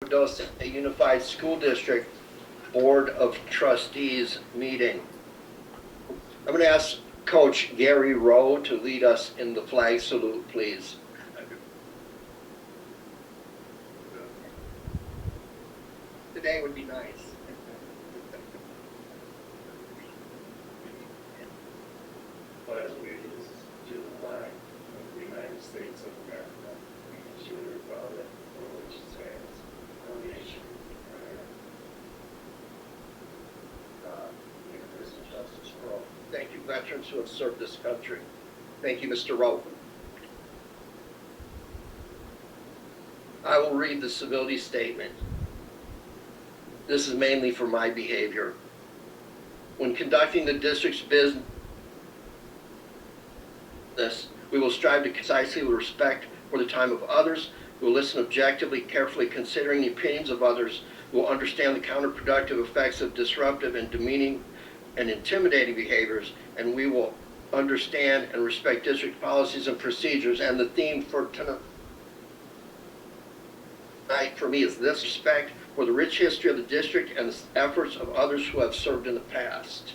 Aadusd Unified School District Board of Trustees meeting. I'm going to ask Coach Gary Rowe to lead us in the flag salute, please. Today would be nice. Pledge allegiance to the flag of the United States of America and to the republic for which it stands, one nation, under God, indivisible, with justice for all. Thank you, veterans who have served this country. Thank you, Mr. Rowe. I will read the civility statement. This is mainly for my behavior. When conducting the district's business, we will strive to concisely with respect for the time of others. We will listen objectively, carefully considering the opinions of others. We will understand the counterproductive effects of disruptive and demeaning and intimidating behaviors, and we will understand and respect district policies and procedures. And the theme for tonight for me is this: respect for the rich history of the district and the efforts of others who have served in the past.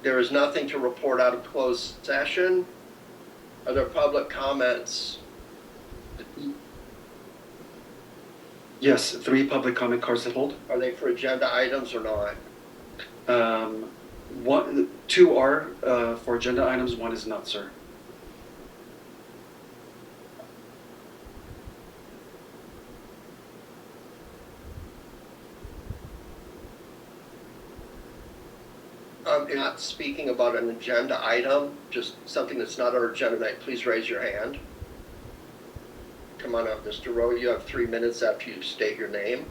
There is nothing to report out of closed session. Are there public comments? Yes, 3 public comment cards that hold. Are they for agenda items or not? 2 are for agenda items, 1 is not, sir. Not speaking about an agenda item, just something that's not our agenda tonight, please raise your hand. Come on up, Mr. Rowe. You have 3 minutes after you state your name.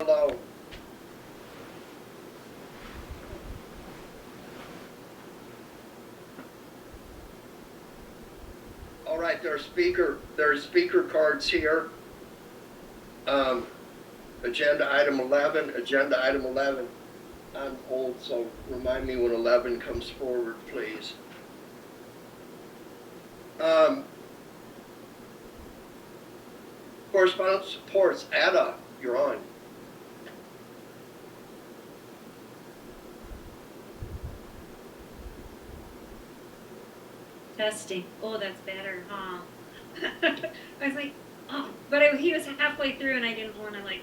Hello. All right, there are speaker cards here. Agenda item 11 on hold, so remind me when 11 comes forward, please. Correspondence supports, Ada, you're on. Testing. Oh, that's better, huh? I was like, oh, but he was halfway through, and I didn't want to like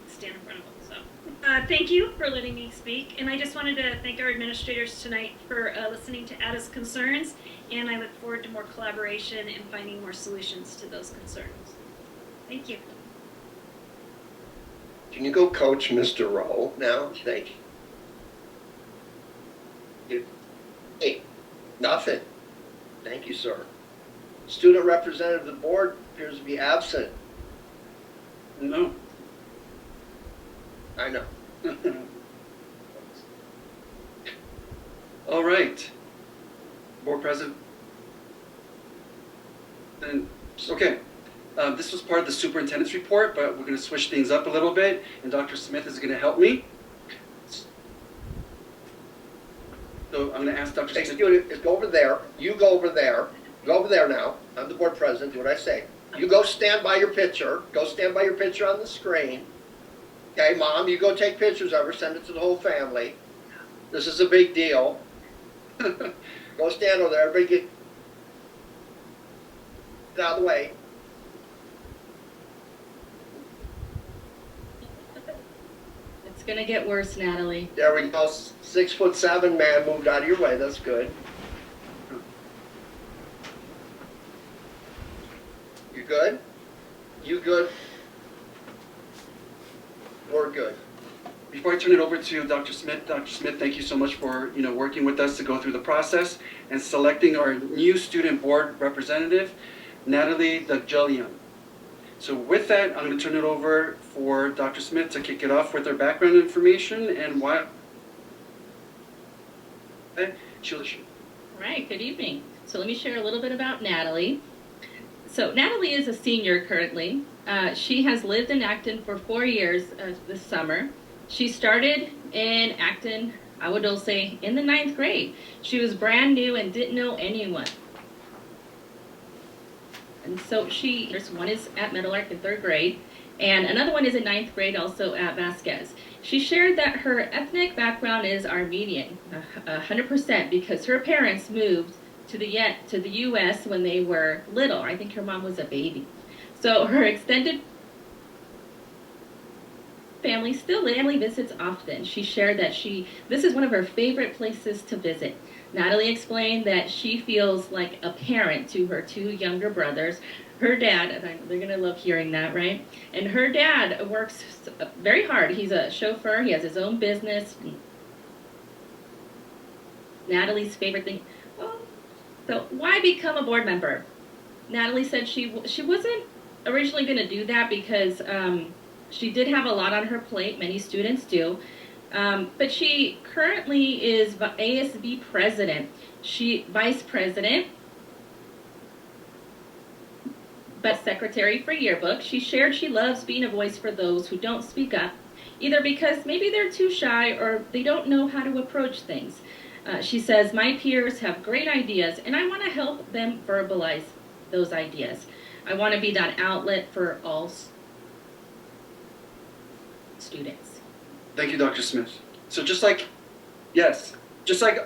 stand in front of him. So, thank you for letting me speak, and I just wanted to thank our administrators tonight for listening to Aadusd concerns, and I look forward to more collaboration and finding more solutions to those concerns. Thank you. Can you go coach Mr. Rowe now? Thank you. Hey, nothing. Thank you, sir. Student representative of the board appears to be absent. No. I know. All right. Board President. Then, okay. This was part of the superintendent's report, but we're going to switch things up a little bit, and Dr. Smith is going to help me. So I'm going to ask Dr. Hey, Smith. student, go over there. You go over there. Go over there now. I'm the board president. Do what I say. You go stand by your picture. Go stand by your picture on the screen. Okay, Mom, you go take pictures of her. Send it to the whole family. This is a big deal. Go stand over there. Everybody get out of the way. It's gonna get worse, Natalie. There we go. 6'7" man moved out of your way. That's good. You good? You good? We're good. Before I turn it over to Dr. Smith, thank you so much for working with us to go through the process and selecting our new student board representative, Natalie Dagjulian. So with that, I'm going to turn it over for Dr. Smith to kick it off with her background information and why. All right, good evening. So let me share a little bit about Natalie. So Natalie is a senior currently. She has lived in Acton for 4 years this summer. She started in Acton, I would say, in the 9th grade. She was brand new and didn't know anyone. And so there's one is at Meadowlark in 3rd grade, and another one is in 9th grade also at Vasquez. She shared that her ethnic background is Armenian, 100%, because her parents moved to the U.S. when they were little. I think her mom was a baby. So her extended family visits often. She shared that this is one of her favorite places to visit. Natalie explained that she feels like a parent to her 2 younger brothers. Her dad, they're going to love hearing that, right? And her dad works very hard. He's a chauffeur. He has his own business. Natalie's favorite thing. So why become a board member? Natalie said she wasn't originally going to do that because she did have a lot on her plate. Many students do. But she currently is ASB president. Vice president, but secretary for yearbook. She shared she loves being a voice for those who don't speak up, either because maybe they're too shy or they don't know how to approach things. She says, my peers have great ideas and I want to help them verbalize those ideas. I want to be that outlet for all students. Thank you, Dr. Smith. So just like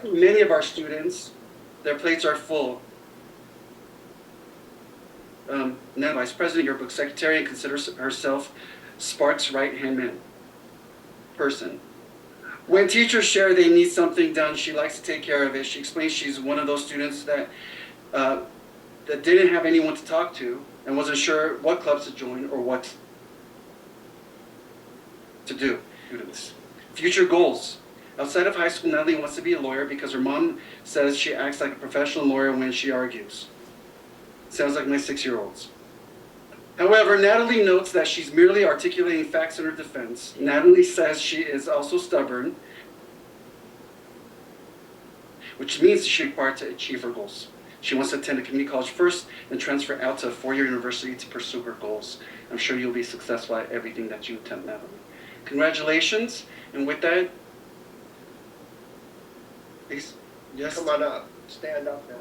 many of our students, their plates are full. Now Vice President, yearbook secretary, and considers herself Spark's right-hand man person. When teachers share they need something done, she likes to take care of it. She explains she's one of those students that didn't have anyone to talk to and wasn't sure what clubs to join or what to do. Future goals. Outside of high school, Natalie wants to be a lawyer because her mom says she acts like a professional lawyer when she argues. Sounds like my 6-year-olds. However, Natalie notes that she's merely articulating facts in her defense. Natalie says she is also stubborn, which means she's required to achieve her goals. She wants to attend a community college first and transfer out to a four-year university to pursue her goals. I'm sure you'll be successful at everything that you attempt, Natalie. Congratulations, and with that, please, yes? Come on up, stand up now.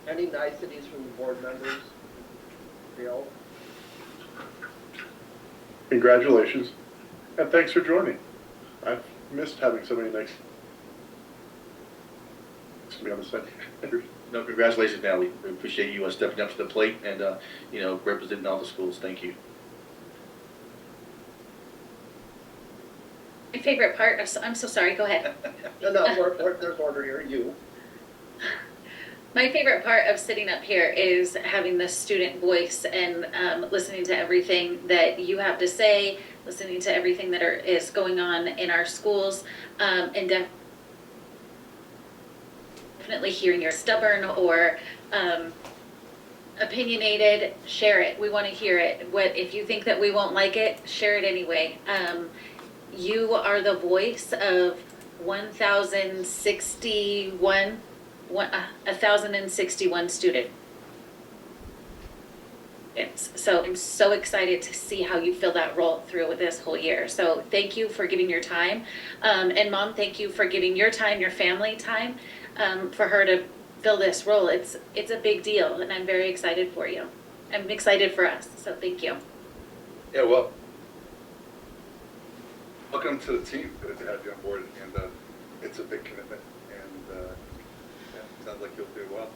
Any niceties from the board members? Bill? Congratulations, and thanks for joining. I've missed having so many nice to be on the set. No, congratulations, Natalie. We appreciate you stepping up to the plate and, representing all the schools. Thank you. My favorite part of, I'm so sorry, go ahead. No, there's order here, you. My favorite part of sitting up here is having the student voice and listening to everything that you have to say, listening to everything that is going on in our schools, and definitely hearing you're stubborn or opinionated, share it. We want to hear it. If you think that we won't like it, share it anyway. You are the voice of 1,061 students. So I'm so excited to see how you fill that role through this whole year. So thank you for giving your time. And Mom, thank you for giving your time, your family time, for her to fill this role. It's a big deal, and I'm very excited for you. I'm excited for us, so thank you. Yeah, well, welcome to the team. Good to have you on board, and it's a big commitment, and sounds like you'll do well.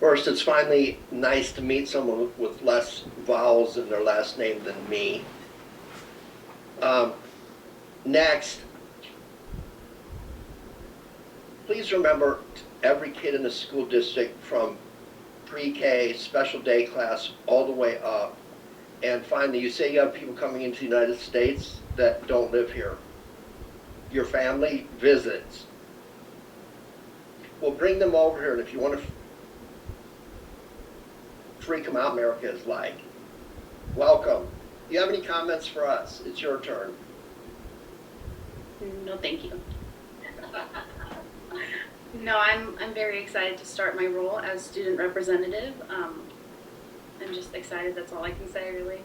First, it's finally nice to meet someone with less vowels in their last name than me. Next, please remember every kid in the school district from pre-K, special day class, all the way up. And finally, you say you have people coming into the United States that don't live here. Your family visits. Well, bring them over here, and if you want to freak them out, America is like. Welcome. Do you have any comments for us? It's your turn. No, thank you. No, I'm very excited to start my role as student representative. I'm just excited. That's all I can say, really.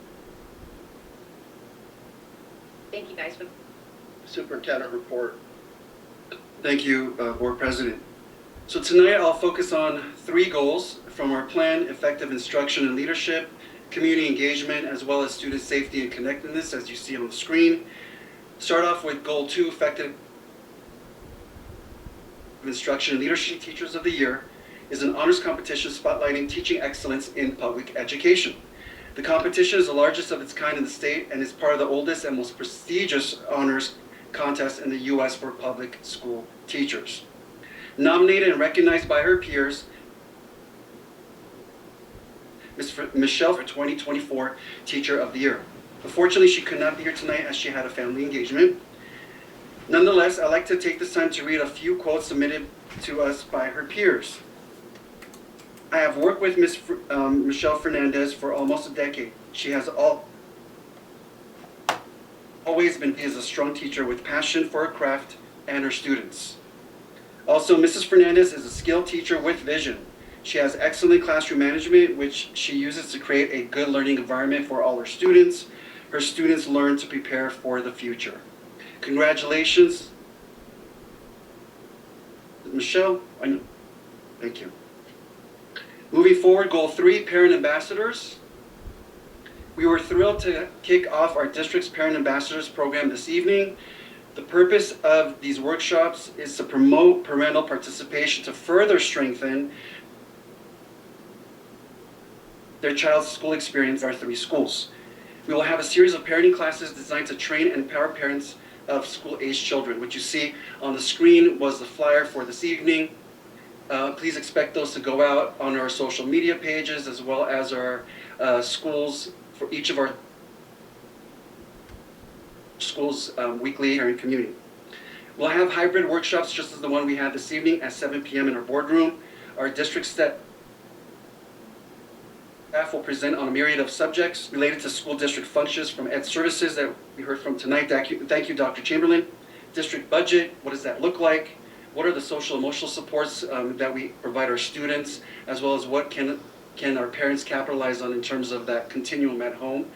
Thank you guys for. Superintendent report. Thank you, Board President. So tonight I'll focus on 3 goals from our plan: effective instruction and leadership, community engagement, as well as student safety and connectedness, as you see on the screen. Start off with goal 2, effective instruction and leadership. Teachers of the Year is an honors competition spotlighting teaching excellence in public education. The competition is the largest of its kind in the state and is part of the oldest and most prestigious honors contest in the U.S. for public school teachers. Nominated and recognized by her peers, Ms. Michelle for 2024 Teacher of the Year. Unfortunately, she could not be here tonight as she had a family engagement. Nonetheless, I'd like to take this time to read a few quotes submitted to us by her peers. I have worked with Ms. Michelle Fernandez for almost a decade. She has always been a strong teacher with passion for her craft and her students. Also, Mrs. Fernandez is a skilled teacher with vision. She has excellent classroom management, which she uses to create a good learning environment for all her students. Her students learn to prepare for the future. Congratulations, Michelle. Thank you. Moving forward, goal 3, parent ambassadors. We were thrilled to kick off our district's parent ambassadors program this evening. The purpose of these workshops is to promote parental participation to further strengthen their child's school experience in our 3 schools. We will have a series of parenting classes designed to train and empower parents of school-aged children. What you see on the screen was the flyer for this evening. Please expect those to go out on our social media pages as well as our schools, for each of our schools' weekly parent community. We'll have hybrid workshops just as the one we had this evening at 7 p.m. in our boardroom. Our district staff will present on a myriad of subjects related to school district functions, from ed services that we heard from tonight. Thank you, Dr. Chamberlain. District budget, what does that look like? What are the social emotional supports that we provide our students, as well as what can our parents capitalize on in terms of that continuum at home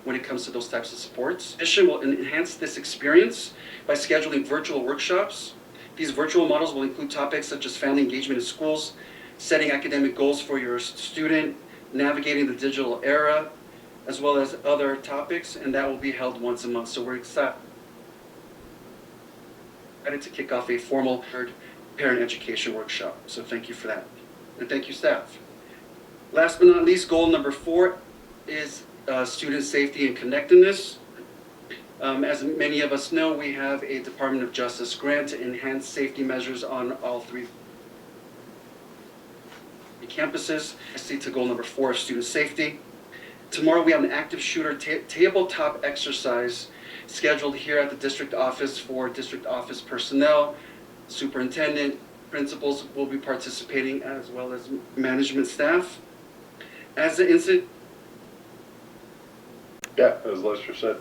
when it comes to those types of supports. In addition, we'll enhance this experience by scheduling virtual workshops. These virtual models will include topics such as family engagement in schools, setting academic goals for your student, navigating the digital era, as well as other topics, and that will be held once a month. So we're excited to kick off a formal parent education workshop. So thank you for that. And thank you, staff. Last but not least, goal number 4 is student safety and connectedness. As many of us know, we have a Department of Justice grant to enhance safety measures on all 3 campuses. I see to goal number 4 of student safety. Tomorrow we have an active shooter tabletop exercise scheduled here at the district office for district office personnel. Superintendent, principals will be participating, as well as management staff. As the incident. Yeah, as Lester said,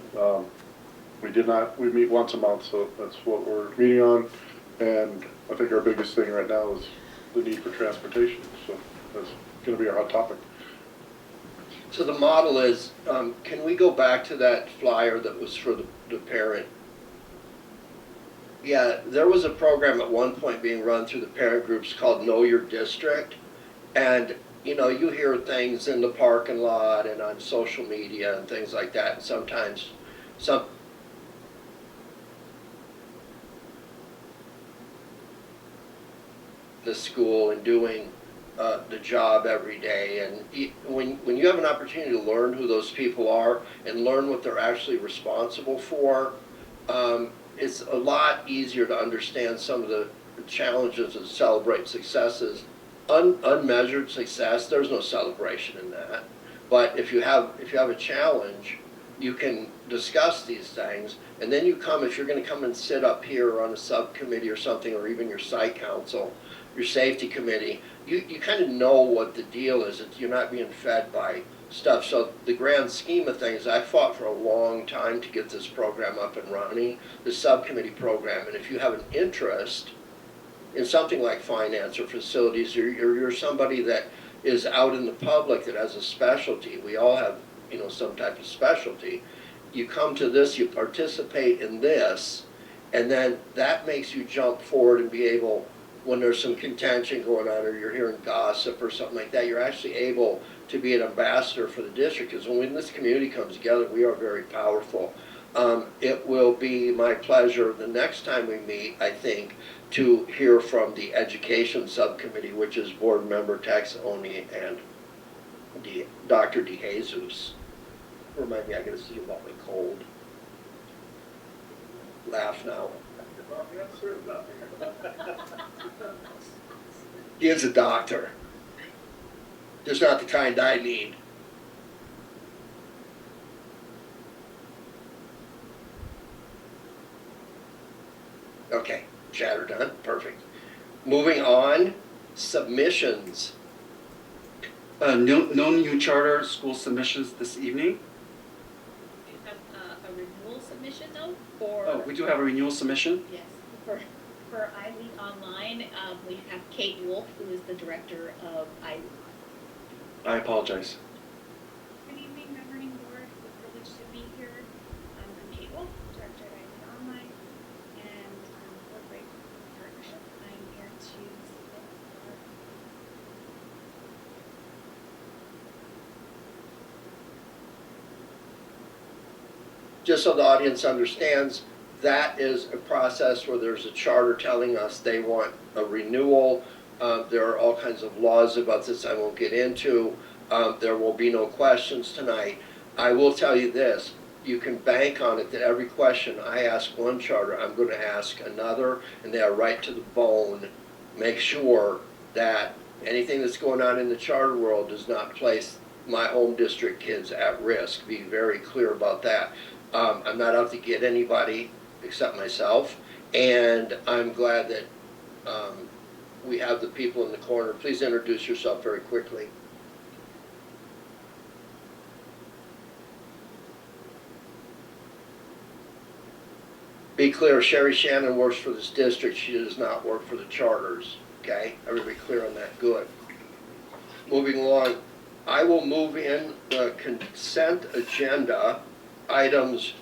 we meet once a month, so that's what we're meeting on. And I think our biggest thing right now is the need for transportation. So that's going to be our hot topic. So the model is, can we go back to that flyer that was for the parent? Yeah, there was a program at one point being run through the parent groups called Know Your District. And, you know, you hear things in the parking lot and on social media and things like that. And sometimes the school and doing the job every day, and when you have an opportunity to learn who those people are and learn what they're actually responsible for, it's a lot easier to understand some of the challenges and celebrate successes. Unmeasured success, there's no celebration in that. But if you have a challenge, you can discuss these things, and then if you're going to come and sit up here on a subcommittee or something, or even your site council, your safety committee, you kind of know what the deal is. You're not being fed by stuff. So the grand scheme of things, I fought for a long time to get this program up and running, the subcommittee program. And if you have an interest in something like finance or facilities, or you're somebody that is out in the public that has a specialty, we all have, you know, some type of specialty, you come to this, you participate in this, and then that makes you jump forward and be able, when there's some contention going on or you're hearing gossip or something like that, you're actually able to be an ambassador for the district. Because when this community comes together, we are very powerful. It will be my pleasure the next time we meet, I think, to hear from the education subcommittee, which is board member Taxoni and Dr. DeJesus. Remind me, I gotta see about my cold. Laugh now. He is a doctor. Just not the kind I need. Okay, chatter done. Perfect. Moving on, submissions. No new charter school submissions this evening. Do you have a renewal submission though? For Oh, we do have a renewal submission. yes, for iLead Online, we have Kate Wolf, who is the director of iLead. I apologize. Good evening, governing board. We're privileged to be here. I'm Kate Wolf, director at iLead Online, and we're grateful for the partnership. I'm here to submit our Just so the audience understands, that is a process where there's a charter telling us they want a renewal. There are all kinds of laws about this I won't get into. There will be no questions tonight. I will tell you this, you can bank on it that every question I ask one charter, I'm going to ask another, and they are right to the bone. Make sure that anything that's going on in the charter world does not place my home district kids at risk. Be very clear about that. I'm not out to get anybody except myself, and I'm glad that we have the people in the corner. Please introduce yourself very quickly. Be clear, Sherry Shannon works for this district. She does not work for the charters. Okay? Everybody clear on that? Good. Moving along, I will move in the consent agenda items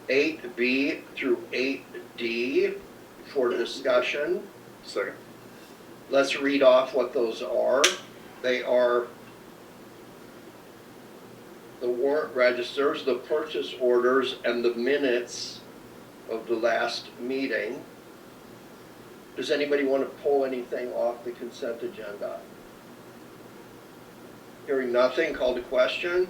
8B through 8D for discussion. Second. Let's read off what those are. They are the warrant registers, the purchase orders, and the minutes of the last meeting. Does anybody want to pull anything off the consent agenda? Hearing nothing, call to question.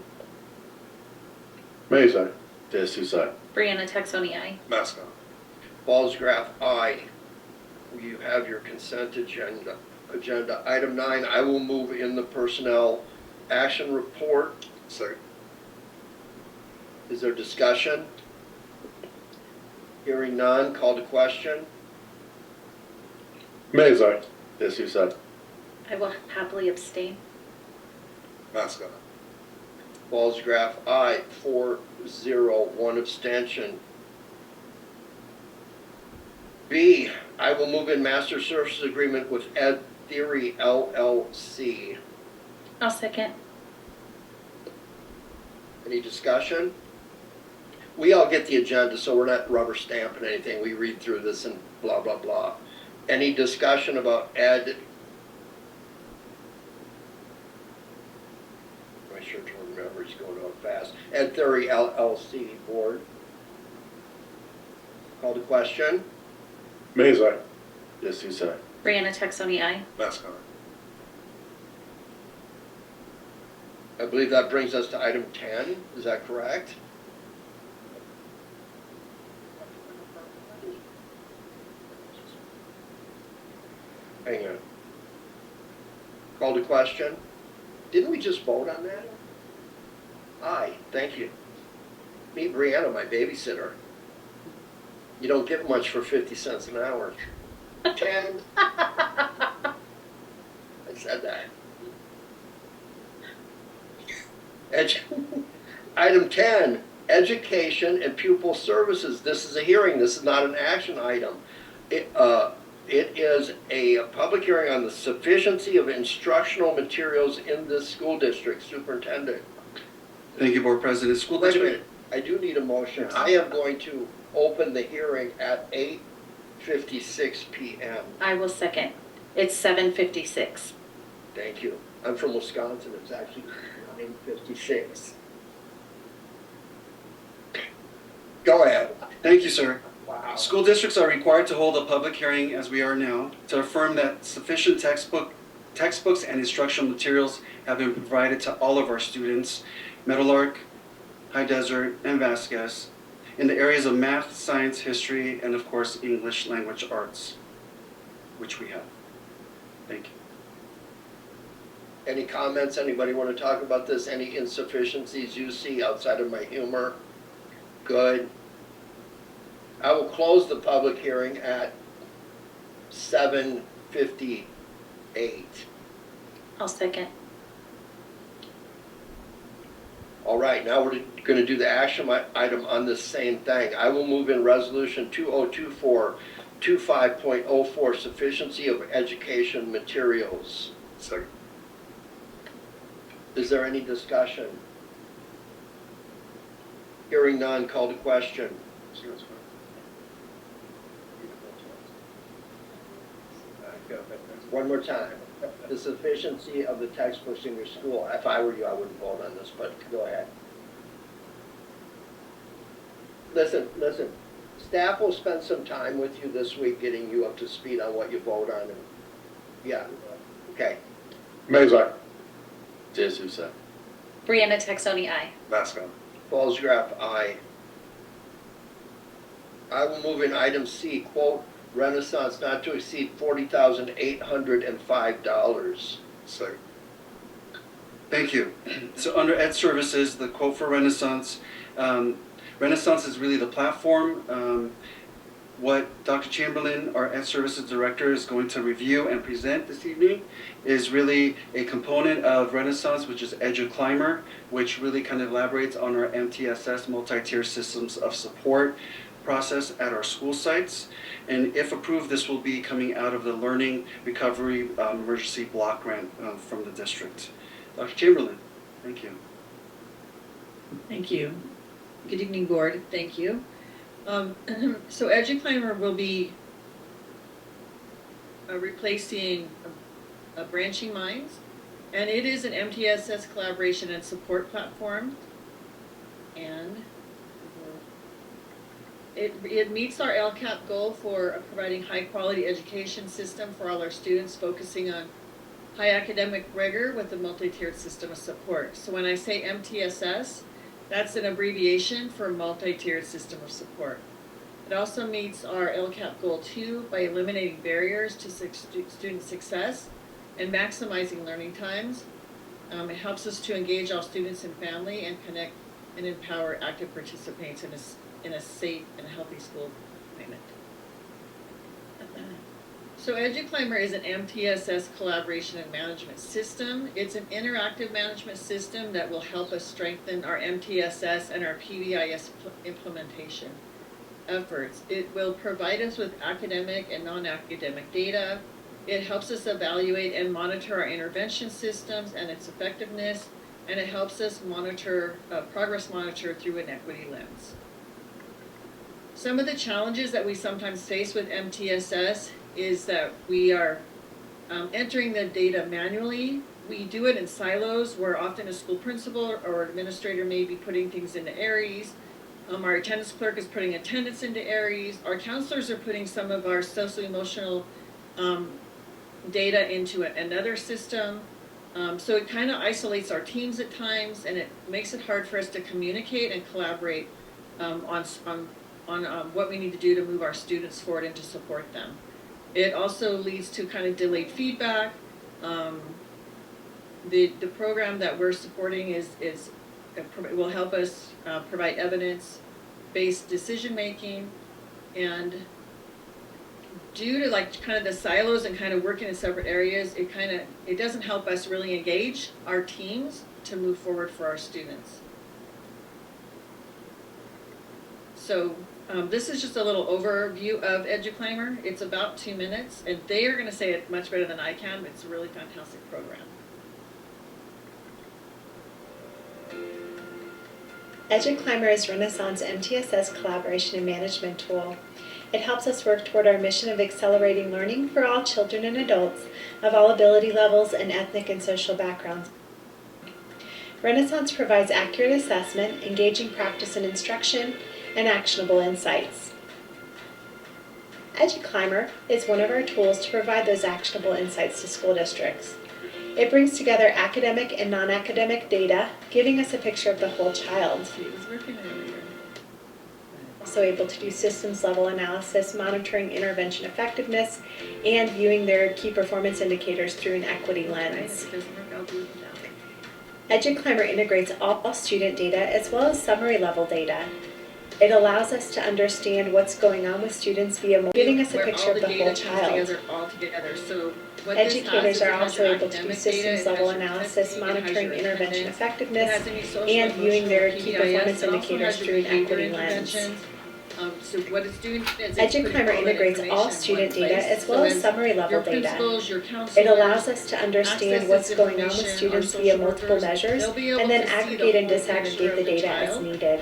Mays, aye. DeSouza, aye. Brianna Texoni, aye. Mascot. Ballsgraf, aye. You have your consent agenda. Item 9, I will move in the personnel action report. Second. Is there discussion? Hearing none, call to question. Mays, aye. DeSouza, I will happily abstain. Mascot. Ballsgraf, aye. 4-0, 1 abstention. B, I will move in master services agreement with Ed Theory LLC. I'll second. Any discussion? We all get the agenda, so we're not rubber stamping anything. We read through this and blah, blah, blah. Any discussion about Ed? I'm sure to remember, he's going on fast. Ed Theory LLC board. Call to question. Mays, aye. DeSouza, aye. Brianna Texoni, aye. Mascot. I believe that brings us to item 10. Is that correct? Hang on. Call to question. Didn't we just vote on that? Aye, thank you. Meet Brianna, my babysitter. You don't get much for 50 cents an hour. 10. I said that. Item 10, education and pupil services. This is a hearing. This is not an action item. It is a public hearing on the sufficiency of instructional materials in this school district. Superintendent. Thank you, Board President. School Wait a district. minute. I do need a motion. I am going to open the hearing at 8:56 p.m. I will second. It's 7:56. Thank you. I'm from Wisconsin. It's actually 9:56. Go ahead. Thank you, sir. Wow. School districts are required to hold a public hearing, as we are now, to affirm that sufficient textbooks and instructional materials have been provided to all of our students, Meadowlark, High Desert, and Vasquez, in the areas of math, science, history, and of course, English language arts, which we have. Thank you. Any comments? Anybody want to talk about this? Any insufficiencies you see outside of my humor? Good. I will close the public hearing at 7:58. I'll second. All right, now we're going to do the action item on this same thing. I will move in resolution 2024-25.04, sufficiency of education materials. Second. Is there any discussion? Hearing none, call to question. One more time. The sufficiency of the textbooks in your school. If I were you, I wouldn't vote on this, but go ahead. Listen. Staff will spend some time with you this week getting you up to speed on what you vote on. And yeah, Okay. Mazak. Jesus. Brianna Texoni, aye. Vasco. Falls Graf, aye. I will move in item C, quote, Renaissance not to exceed $40,805. Second. Thank you. So under Ed Services, the quote for Renaissance, Renaissance is really the platform. What Dr. Chamberlain, our Ed Services Director, is going to review and present this evening is really a component of Renaissance, which is EduClimber, which really kind of elaborates on our MTSS, multi-tier systems of support process at our school sites. And if approved, this will be coming out of the Learning Recovery Emergency Block Grant from the district. Dr. Chamberlain, thank you. Thank you. Good evening, board. Thank you. So EduClimber will be replacing Branching Minds, and it is an MTSS collaboration and support platform, and it meets our LCAP goal for providing high quality education system for all our students, focusing on high academic rigor with a multi-tiered system of support. So when I say MTSS, that's an abbreviation for multi-tiered system of support. It also meets our LCAP Goal 2 by eliminating barriers to student success and maximizing learning times. It helps us to engage all students and family and connect and empower active participants in a safe and healthy school climate. So EduClimber is an MTSS collaboration and management system. It's an interactive management system that will help us strengthen our MTSS and our PBIS implementation efforts. It will provide us with academic and non-academic data. It helps us evaluate and monitor our intervention systems and its effectiveness, and it helps us monitor, progress monitor through an equity lens. Some of the challenges that we sometimes face with MTSS is that we are entering the data manually. We do it in silos where often a school principal or administrator may be putting things into Aries. Our attendance clerk is putting attendance into Aries. Our counselors are putting some of our social-emotional data into another system. So it kind of isolates our teams at times, and it makes it hard for us to communicate and collaborate on what we need to do to move our students forward and to support them. It also leads to kind of delayed feedback. The program that we're supporting will help us provide evidence-based decision making, and due to like kind of the silos and kind of working in separate areas, it doesn't help us really engage our teams to move forward for our students. So this is just a little overview of EduClimber. It's about 2 minutes, and they are going to say it much better than I can. It's a really fantastic program. EduClimber is Renaissance MTSS collaboration and management tool. It helps us work toward our mission of accelerating learning for all children and adults of all ability levels and ethnic and social backgrounds. Renaissance provides accurate assessment, engaging practice and instruction, and actionable insights. EduClimber is one of our tools to provide those actionable insights to school districts. It brings together academic and non-academic data, giving us a picture of the whole child. Also able to do systems level analysis, monitoring intervention effectiveness, and viewing their key performance indicators through an equity lens. EduClimber integrates all student data as well as summary level data. It allows us to understand what's going on with students via giving us a picture of the whole child. So educators are also able to do systems level analysis, monitoring intervention effectiveness, and viewing their key performance indicators through an equity lens. So what it's doing is EduClimber integrates all student data as well as summary level data. It allows us to understand what's going on with students via multiple measures and then aggregate and disaggregate the data as needed.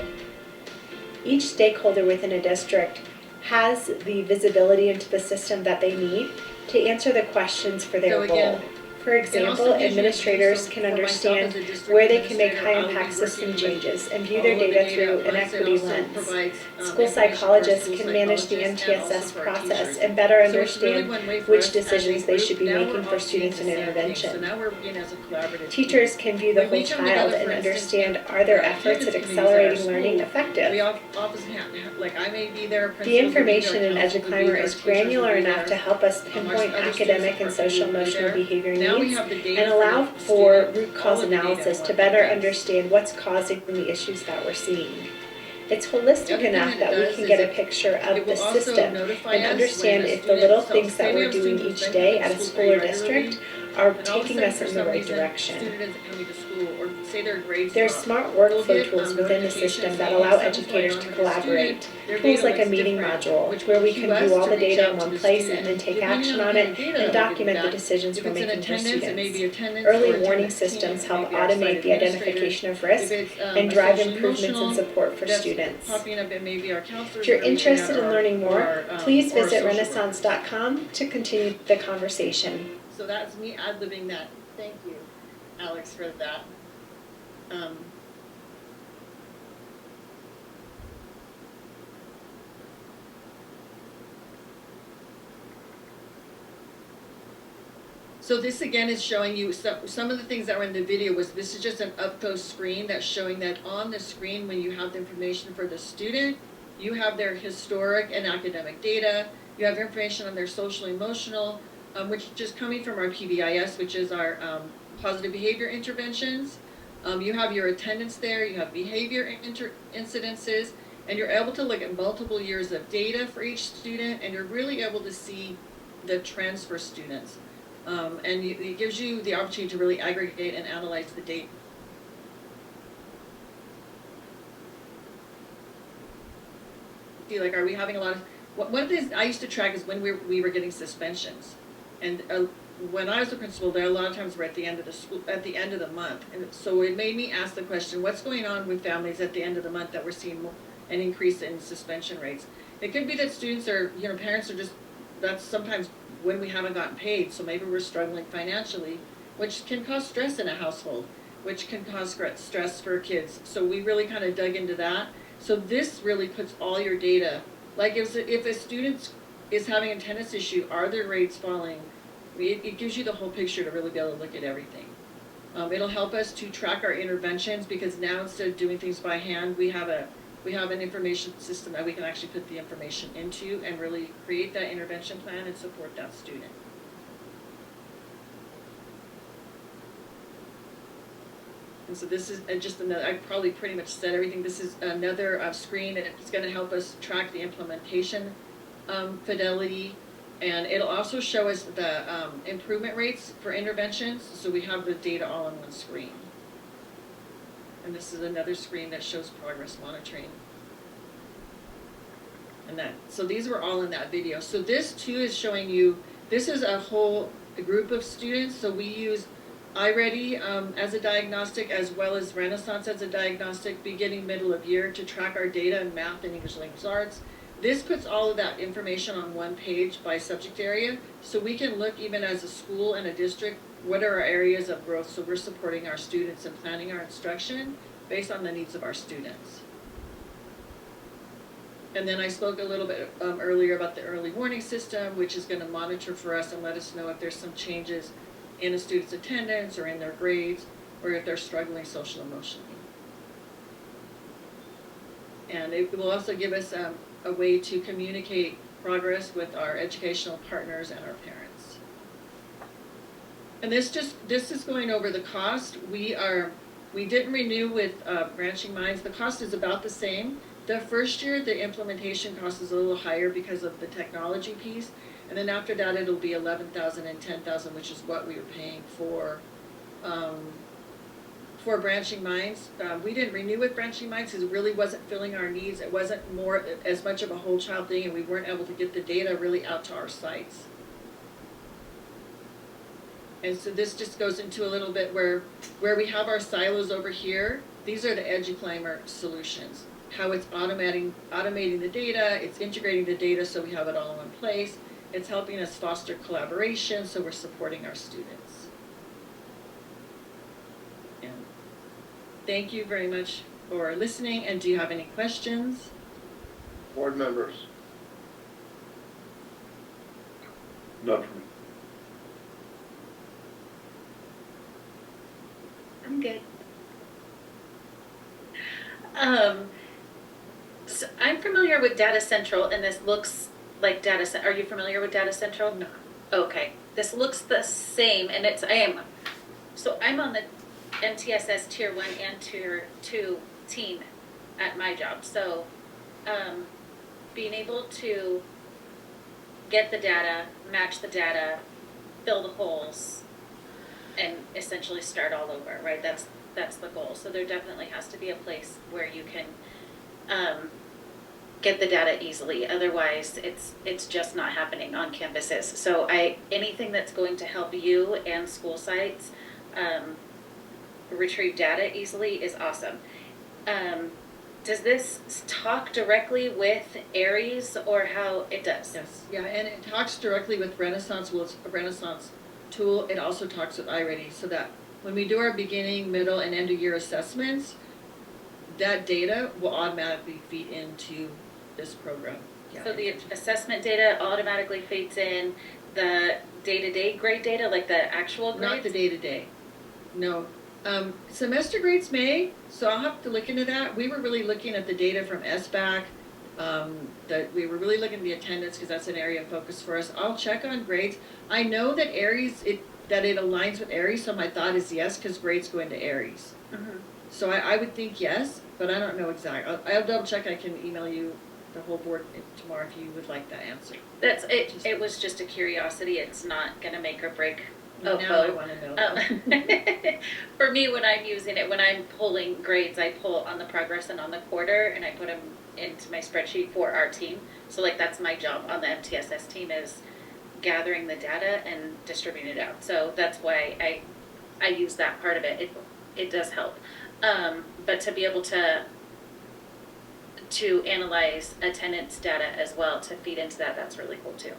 Each stakeholder within a district has the visibility into the system that they need to answer the questions for their role. For example, administrators can understand where they can make high-impact system changes and view their data through an equity lens. School psychologists can manage the MTSS process and better understand which decisions they should be making for students in intervention. Teachers can view the whole child and understand, are their efforts at accelerating learning effective? The information in EduClimber is granular enough to help us pinpoint academic and social-emotional behavior needs and allow for root cause analysis to better understand what's causing the issues that we're seeing. It's holistic enough that we can get a picture of the system and understand if the little things that we're doing each day at a school or district are taking us in the right direction. There's smart workflow tools within the system that allow educators to collaborate. Tools like a meeting module, where we can view all the data in one place and then take action on it and document the decisions we're making for students. Early warning systems help automate the identification of risk and drive improvements in support for students. If you're interested in learning more, please visit renaissance.com to continue the conversation. So that's me ad-libbing that. Thank you, Alex, for that. So this again is showing you some of the things that were in the video. This is just an up-close screen that's showing that on the screen when you have the information for the student, you have their historic and academic data, you have information on their social emotional, which is just coming from our PBIS, which is our positive behavior interventions. You have your attendance there, you have behavior incidences, and you're able to look at multiple years of data for each student, and you're really able to see the trends for students. It gives you the opportunity to really aggregate and analyze the data. Like, are we having a lot of, one of the things I used to track is when we were getting suspensions. And when I was a principal, there a lot of times were at the end of the school, at the end of the month, and so it made me ask the question: what's going on with families at the end of the month that we're seeing an increase in suspension rates? It could be that students are, parents are just, that's sometimes when we haven't gotten paid, so maybe we're struggling financially, which can cause stress in a household, which can cause stress for kids. So we really kind of dug into that. So this really puts all your data, like if a student is having a attendance issue, are their rates falling? It gives you the whole picture to really be able to look at everything. It'll help us to track our interventions, because now instead of doing things by hand, we have an information system that we can actually put the information into and really create that intervention plan and support that student. And so this is just another, I probably pretty much said everything. This is another screen, and it's going to help us track the implementation fidelity. And it'll also show us the improvement rates for interventions, so we have the data all on one screen. And this is another screen that shows progress monitoring. And so these were all in that video. So this too is showing you, this is a whole group of students. So we use iReady as a diagnostic, as well as Renaissance as a diagnostic, beginning, middle of year, to track our data in math and English language arts. This puts all of that information on one page by subject area, so we can look even as a school and a district, what are our areas of growth, so we're supporting our students and planning our instruction based on the needs of our students. And then I spoke a little bit earlier about the early warning system, which is going to monitor for us and let us know if there's some changes in a student's attendance or in their grades, or if they're struggling social emotionally. And it will also give us a way to communicate progress with our educational partners and our parents. And this is going over the cost. We didn't renew with Branching Minds. The cost is about the same. The first year, the implementation cost is a little higher because of the technology piece. And then after that, it'll be $11,000 and $10,000, which is what we were paying for Branching Minds. We didn't renew with Branching Minds because it really wasn't filling our needs. It wasn't as much of a whole child thing, and we weren't able to get the data really out to our sites. And so this just goes into a little bit where we have our silos over here. These are the EduClimber solutions. How it's automating the data, it's integrating the data so we have it all in one place. It's helping us foster collaboration, so we're supporting our students. thank you very much for listening, and do you have any questions? Board members? None for me. I'm good. So I'm familiar with Data Central, and this looks like Are you familiar with Data Central? No. Okay, this looks the same, and I'm on the MTSS Tier 1 and Tier 2 team at my job. So, being able to get the data, match the data, fill the holes, and essentially start all over, right? That's the goal. So there definitely has to be a place where you can get the data easily. Otherwise, it's just not happening on campuses. So anything that's going to help you and school sites retrieve data easily is awesome. Does this talk directly with Aries, or how it does? Yes. Yeah, and it talks directly with Renaissance. Well, it's a Renaissance tool. It also talks with iReady, so that when we do our beginning, middle, and end of year assessments, that data will automatically feed into this program. Yeah. So the assessment data automatically feeds in, the day-to-day grade data, like the actual grades? Not the day-to-day. No. Semester grades may, so I'll have to look into that. We were really looking at the data from SBAC, that we were really looking at the attendance because that's an area of focus for us. I'll check on grades. I know that Aries, it aligns with Aries, so my thought is yes, because grades go into Aries. Mm-hmm. So I would think yes, but I don't know exactly. I'll double check. I can email you the whole board tomorrow if you would like that answer. That's it. It was just a curiosity. It's not going to make or break. Now I want to know. For me, when I'm using it, when I'm pulling grades, I pull on the progress and on the quarter, and I put them into my spreadsheet for our team. So like that's my job on the MTSS team, is gathering the data and distributing it out. So that's why I use that part of it. It does help. But to be able to analyze attendance data as well, to feed into that, that's really cool too.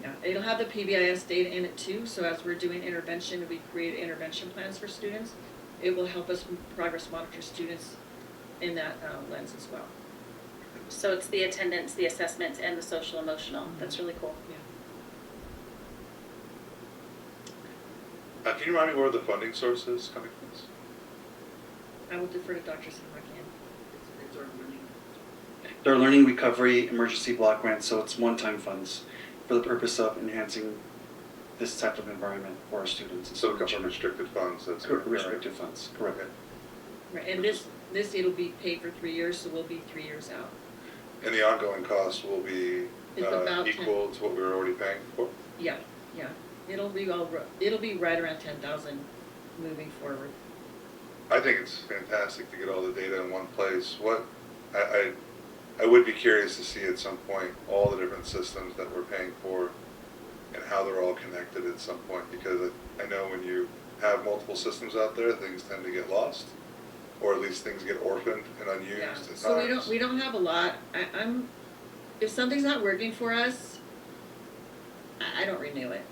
Yeah, it'll have the PBIS data in it too, so as we're doing intervention, we create intervention plans for students. It will help us progress monitor students in that lens as well. So it's the attendance, the assessments, and the social emotional. Mm-hmm. That's really cool. Yeah. Can you remind me where the funding source is coming from? I will defer to Dr. Sinmarkian. They're learning recovery emergency block grants, so it's one-time funds for the purpose of enhancing this type of environment for our students. So government restricted funds. That's correct. Restricted funds, correct. Right, and this it'll be paid for 3 years, so we'll be 3 years out. And the ongoing cost will be equal to what we were already paying for. Yeah, yeah. It'll be right around 10,000 moving forward. I think it's fantastic to get all the data in one place. I would be curious to see at some point all the different systems that we're paying for and how they're all connected at some point, because I know when you have multiple systems out there, things tend to get lost, or at least things get orphaned and unused. Yeah. At So times. we don't have a lot. If something's not working for us, I don't renew it.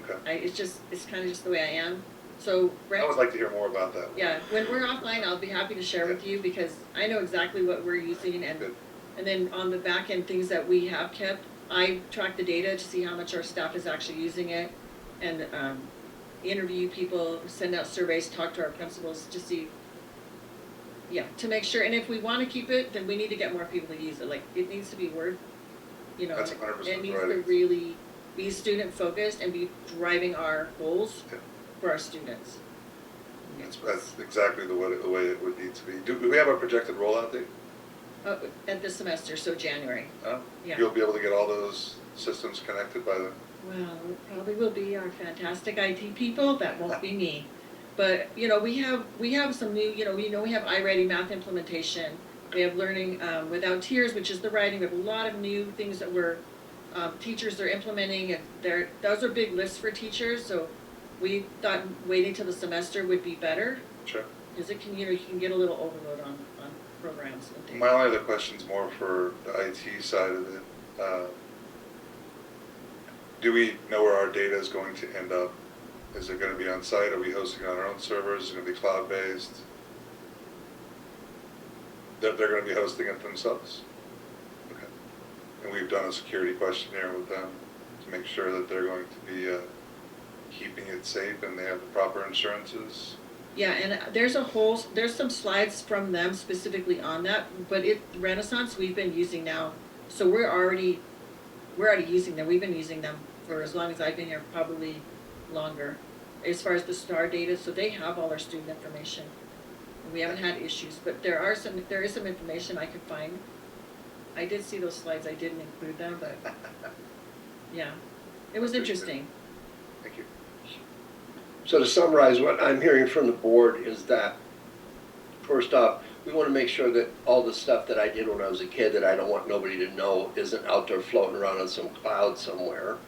Okay. It's kind of just the way I am. So I would like to hear more about that. Yeah, when we're offline, I'll be happy to share with you, because I know exactly what we're using, and then on the back end, things that we have kept, I track the data to see how much our staff is actually using it, and interview people, send out surveys, talk to our principals to see, to make sure. And if we want to keep it, then we need to get more people to use it. Like, it needs to be worth, That's 100% it needs right. to really be student focused and be driving our goals for our students. That's exactly the way it would need to be. Do we have a projected rollout date? At this semester, so January. Yeah. You'll be able to get all those systems connected by then? Well, it probably will be our fantastic IT people. That won't be me. But, we have some new, we have iReady math implementation. We have learning without tears, which is the writing. We have a lot of new things that teachers are implementing, and those are big lifts for teachers. So we thought waiting till the semester would be better. Sure. Because it can, you can get a little overload on programs and things. My only other question is more for the IT side of it. Do we know where our data is going to end up? Is it going to be on site? Are we hosting it on our own servers? Is it going to be cloud-based? That they're gonna be hosting it themselves? Okay. And we've done a security questionnaire with them to make sure that they're going to be keeping it safe and they have the proper insurances. Yeah, and there's some slides from them specifically on that, but Renaissance we've been using now, so we're already using them. We've been using them for as long as I've been here, probably longer, as far as the STAR data, so they have all our student information. We haven't had issues, but there is some information I could find. I did see those slides, I didn't include them, but yeah, it was interesting. Thank you. So to summarize, what I'm hearing from the board is that, first off, we want to make sure that all the stuff that I did when I was a kid that I don't want nobody to know isn't out there floating around on some cloud somewhere.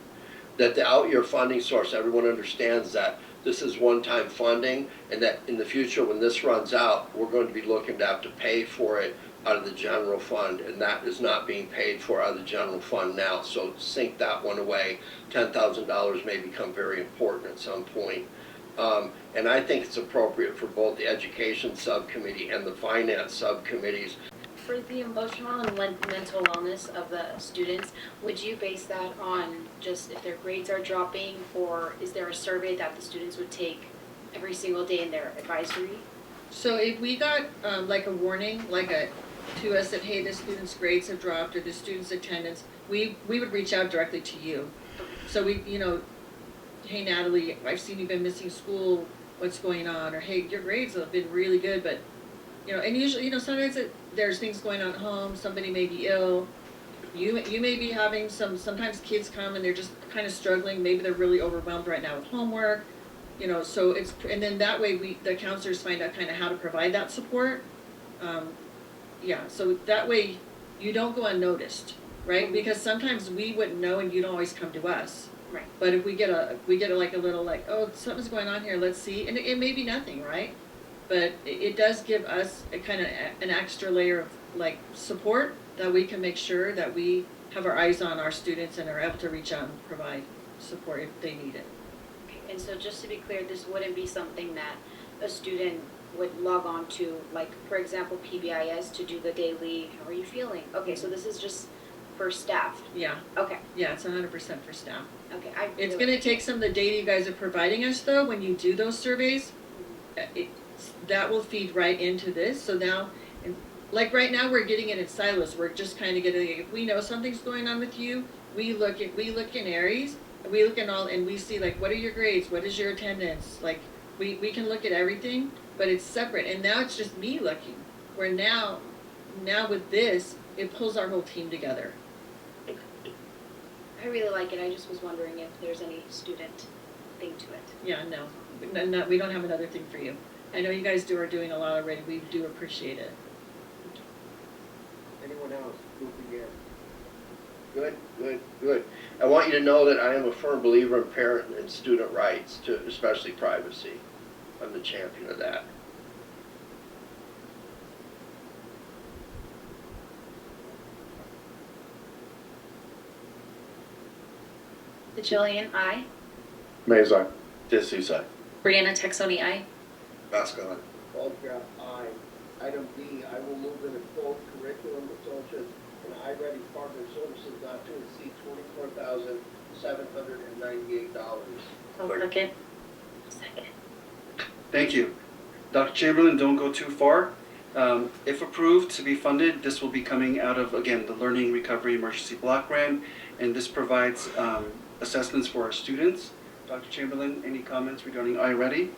That the out-year funding source, everyone understands that this is one-time funding, and that in the future when this runs out, we're going to be looking to have to pay for it out of the general fund, and that is not being paid for out of the general fund now. So sink that one away. $10,000 may become very important at some point. And I think it's appropriate for both the education subcommittee and the finance subcommittees. For the emotional and mental wellness of the students, would you base that on just if their grades are dropping, or is there a survey that the students would take every single day in their advisory? So if we got like a warning, to us that, hey, this student's grades have dropped or this student's attendance, we would reach out directly to you. So we, hey Natalie, I've seen you've been missing school, what's going on? Or hey, your grades have been really good, but and usually, sometimes there's things going on at home, somebody may be ill, you may be having sometimes kids come and they're just kind of struggling, maybe they're really overwhelmed right now with homework, so and then that way the counselors find out kind of how to provide that support. So that way you don't go unnoticed, right? Because sometimes we wouldn't know and you don't always come to us. Right. But if we get a little oh, something's going on here, let's see, and it may be nothing, right? But it does give us a kind of an extra layer of support that we can make sure that we have our eyes on our students and are able to reach out and provide support if they need it. Okay. And so just to be clear, this wouldn't be something that a student would log on to, for example, PBIS to do the daily, how are you feeling? Okay, so this is just for staff. Yeah. Okay. Yeah, it's 100% for staff. Okay. It's going to take some of the data you guys are providing us, though, when you do those surveys. That will feed right into this. So now, right now, we're getting it in silos. We're just kind of getting, if we know something's going on with you, we look in Aries, we look in all, and we see what are your grades, what is your attendance, we can look at everything, but it's separate. And now it's just me looking. Where now with this, it pulls our whole team together. I really like it. I just was wondering if there's any student thing to it. Yeah, no, we don't have another thing for you. I know you guys are doing a lot already. We do appreciate it. Anyone else? Move again. Good, good, good. I want you to know that I am a firm believer in parent and student rights, especially privacy. I'm the champion of that. Jillian, aye. Mays, aye. D'Souza. Brianna Texoni, aye. Mascot. Baldcraft, aye. Item B, I will move in a full curriculum associate and iReady partner services not to exceed $24,798. I'll second. Second. Thank you. Dr. Chamberlain, don't go too far. If approved to be funded, this will be coming out of, again, the Learning Recovery Emergency Block Grant, and this provides assessments for our students. Dr. Chamberlain, any comments regarding iReady?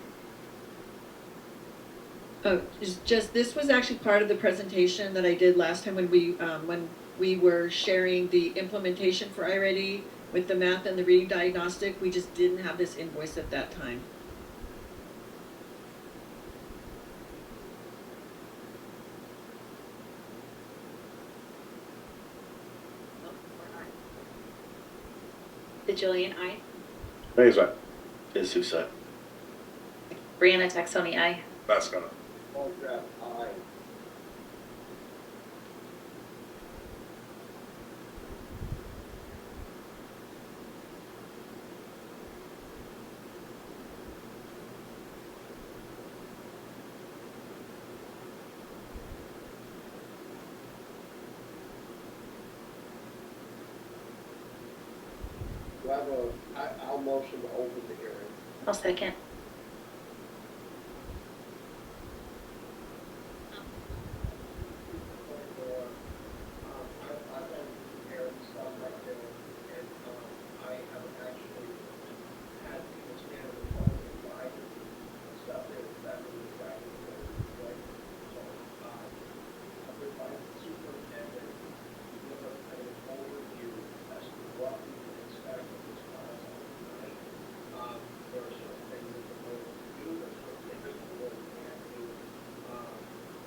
Oh, this was actually part of the presentation that I did last time when we were sharing the implementation for iReady with the math and the reading diagnostic. We just didn't have this invoice at that time. Jillian, aye. Mays, aye. D'Souza. Brianna Texoni, aye. Mascot. Baldcraft, aye. I'll motion to open the hearing. I'll second. I've been prepared stuff like this, and I haven't actually had people stand on the phone and buy stuff that was exactly what it was like. So, I've been by the superintendent, give us kind of an overview as to what we can expect of this class on tonight. There are certain things that the board will do, there's certain things that the board can't do.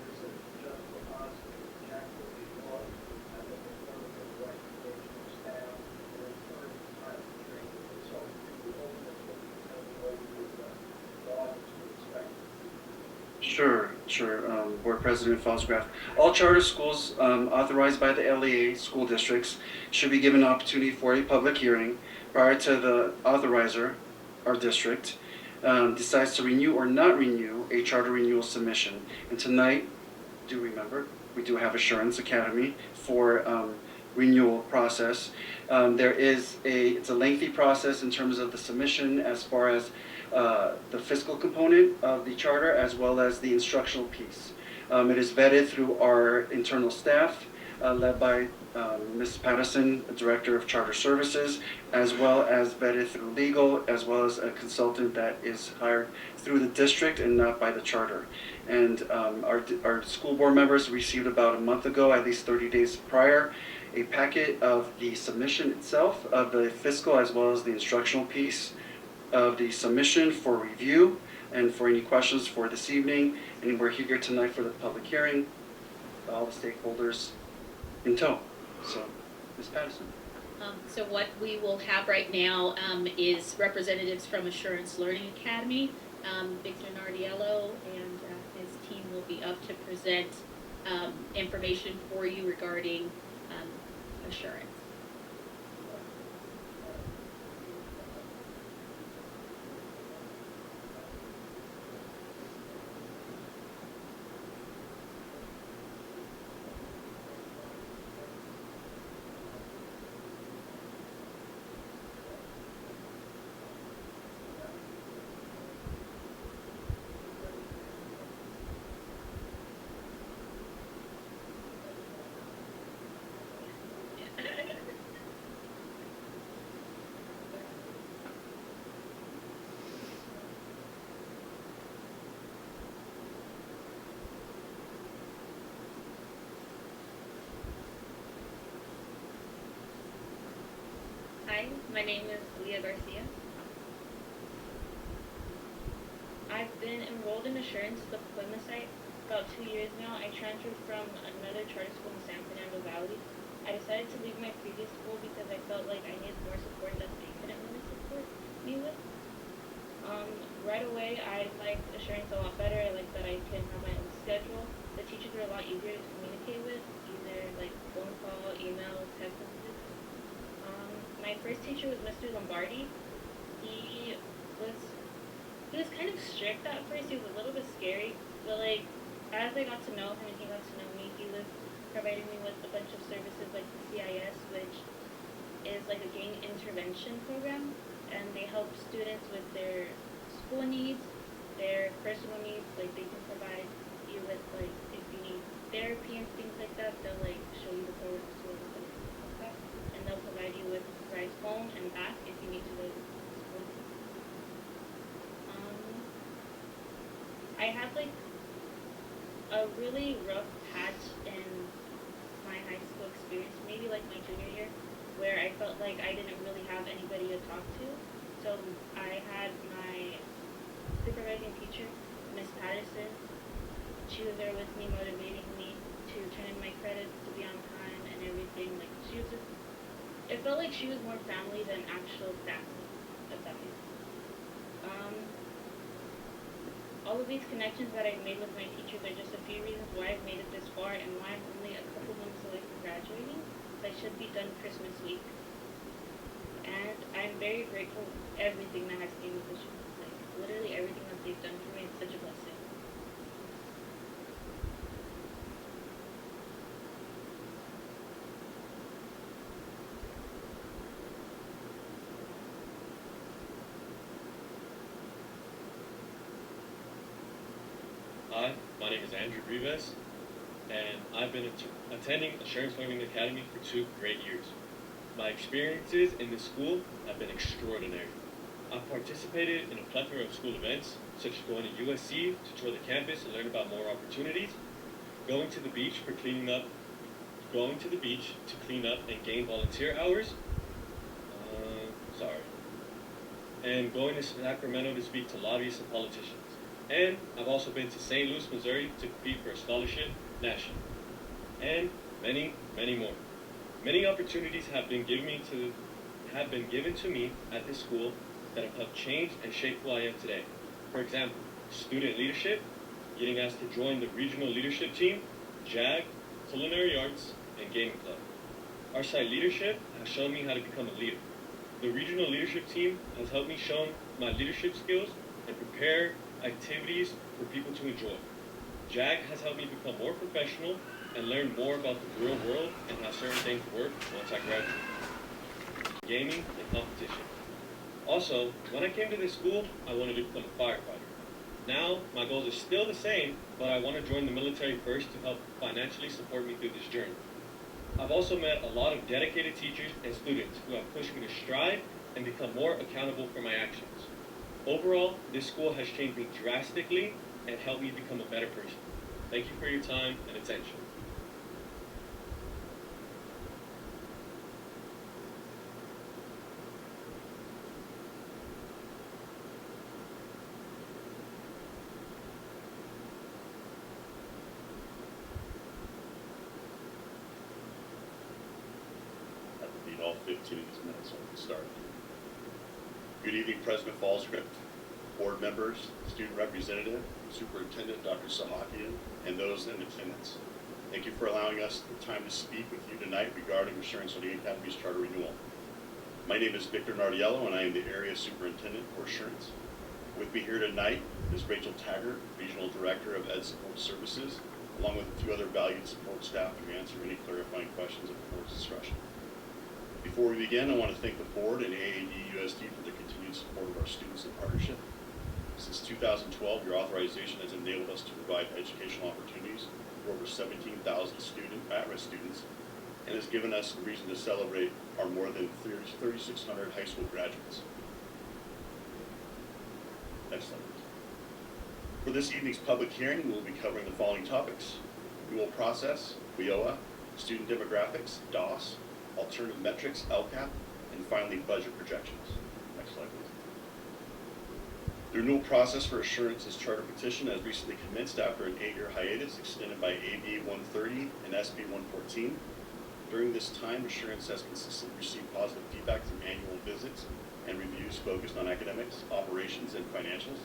This is just for us to objectively look at the performance of the recommendation of staff and in turn time to training. And so we hope that we'll be kind of an overview of what audience would expect. Sure. Board President Felsgraf. All charter schools authorized by the LEA school districts should be given an opportunity for a public hearing prior to the authorizer, our district, decides to renew or not renew a charter renewal submission. And tonight, do remember, we do have Assurance Academy for renewal process. It's a lengthy process in terms of the submission as far as the fiscal component of the charter as well as the instructional piece. It is vetted through our internal staff led by Ms. Patterson, Director of Charter Services, as well as vetted through legal, as well as a consultant that is hired through the district and not by the charter. And our school board members received about a month ago, at least 30 days prior, a packet of the submission itself, of the fiscal as well as the instructional piece of the submission for review and for any questions for this evening. And we're here tonight for the public hearing, all the stakeholders in tow. So, Ms. Patterson. So what we will have right now is representatives from Assurance Learning Academy. Victor Nardiello and his team will be up to present information for you regarding Assurance. Hi, my name is Leah Garcia. I've been enrolled in Assurance, the Plymouth site, about 2 years now. I transferred from another charter school in San Fernando Valley. I decided to leave my previous school because I felt like I needed more support that they couldn't really support me with. Right away, I liked Assurance a lot better. I liked that I could have my own schedule. The teachers were a lot easier to communicate with, either like phone call, email, text messages. My first teacher was Mr. Lombardi. He was kind of strict at first. He was a little bit scary, but like as I got to know him and he got to know me, he was providing me with a bunch of services like the CIS, which is like a gang intervention program, and they help students with their school needs, their personal needs. Like they can provide you with like if you need therapy and things like that, they'll like show you the programs to like that, and they'll provide you with rides home and back if you need to go to school. I had like a really rough patch in my high school experience, maybe like my junior year, where I felt like I didn't really have anybody to talk to. So I had my supervising teacher, Miss Patterson. She was there with me, motivating me to turn in my credits, to be on time and everything. Like she was just, it felt like she was more family than actual family, if that makes sense. All of these connections that I've made with my teachers are just a few reasons why I've made it this far and why I'm only a couple months away from graduating. So I should be done Christmas week. And I'm very grateful for everything that has came with this. Like literally everything that they've done for me is such a blessing. My name is Andrew Rivas, and I've been attending Assurance Learning Academy for 2 great years. My experiences in this school have been extraordinary. I've participated in a plethora of school events, such as going to USC to tour the campus and learn about more opportunities, going to the beach to clean up and gain volunteer hours, and going to Sacramento to speak to lobbyists and politicians. And I've also been to St. Louis, Missouri to compete for a scholarship nationally. And many, many more. Many opportunities have been given to me at this school that have helped change and shape who I am today. For example, student leadership, getting asked to join the regional leadership team, JAG, culinary arts, and gaming club. Our site leadership has shown me how to become a leader. The regional leadership team has helped me show my leadership skills and prepare activities for people to enjoy. JAG has helped me become more professional and learn more about the real world and how certain things work once I graduate. Gaming and competition. Also, when I came to this school, I wanted to become a firefighter. Now, my goals are still the same, but I want to join the military first to help financially support me through this journey. I've also met a lot of dedicated teachers and students who have pushed me to strive and become more accountable for my actions. Overall, this school has changed me drastically and helped me become a better person. Thank you for your time and attention. All 15 of these minutes, so we can start. Good evening, President Fallscript, board members, student representative, Superintendent Dr. Sahakian, and those in attendance. Thank you for allowing us the time to speak with you tonight regarding Assurance Learning Academy's charter renewal. My name is Victor Nardiello, and I am the Area Superintendent for Assurance. With me here tonight is Rachel Taggart, Regional Director of Ed Support Services, along with a few other valued support staff to answer any clarifying questions at the board's discretion. Before we begin, I want to thank the board and AAD-USD for the continued support of our students in partnership. Since 2012, your authorization has enabled us to provide educational opportunities for over 17,000 at-risk students and has given us a reason to celebrate our more than 3,600 high school graduates. Next slide. For this evening's public hearing, we will be covering the following topics: renewal process, WIOA, student demographics, DOS, alternative metrics, LCAP, and finally budget projections. Next slide, please. The renewal process for Assurance's charter petition has recently commenced after an 8-year hiatus extended by AB 130 and SB 114. During this time, Assurance has consistently received positive feedback through annual visits and reviews focused on academics, operations, and financials.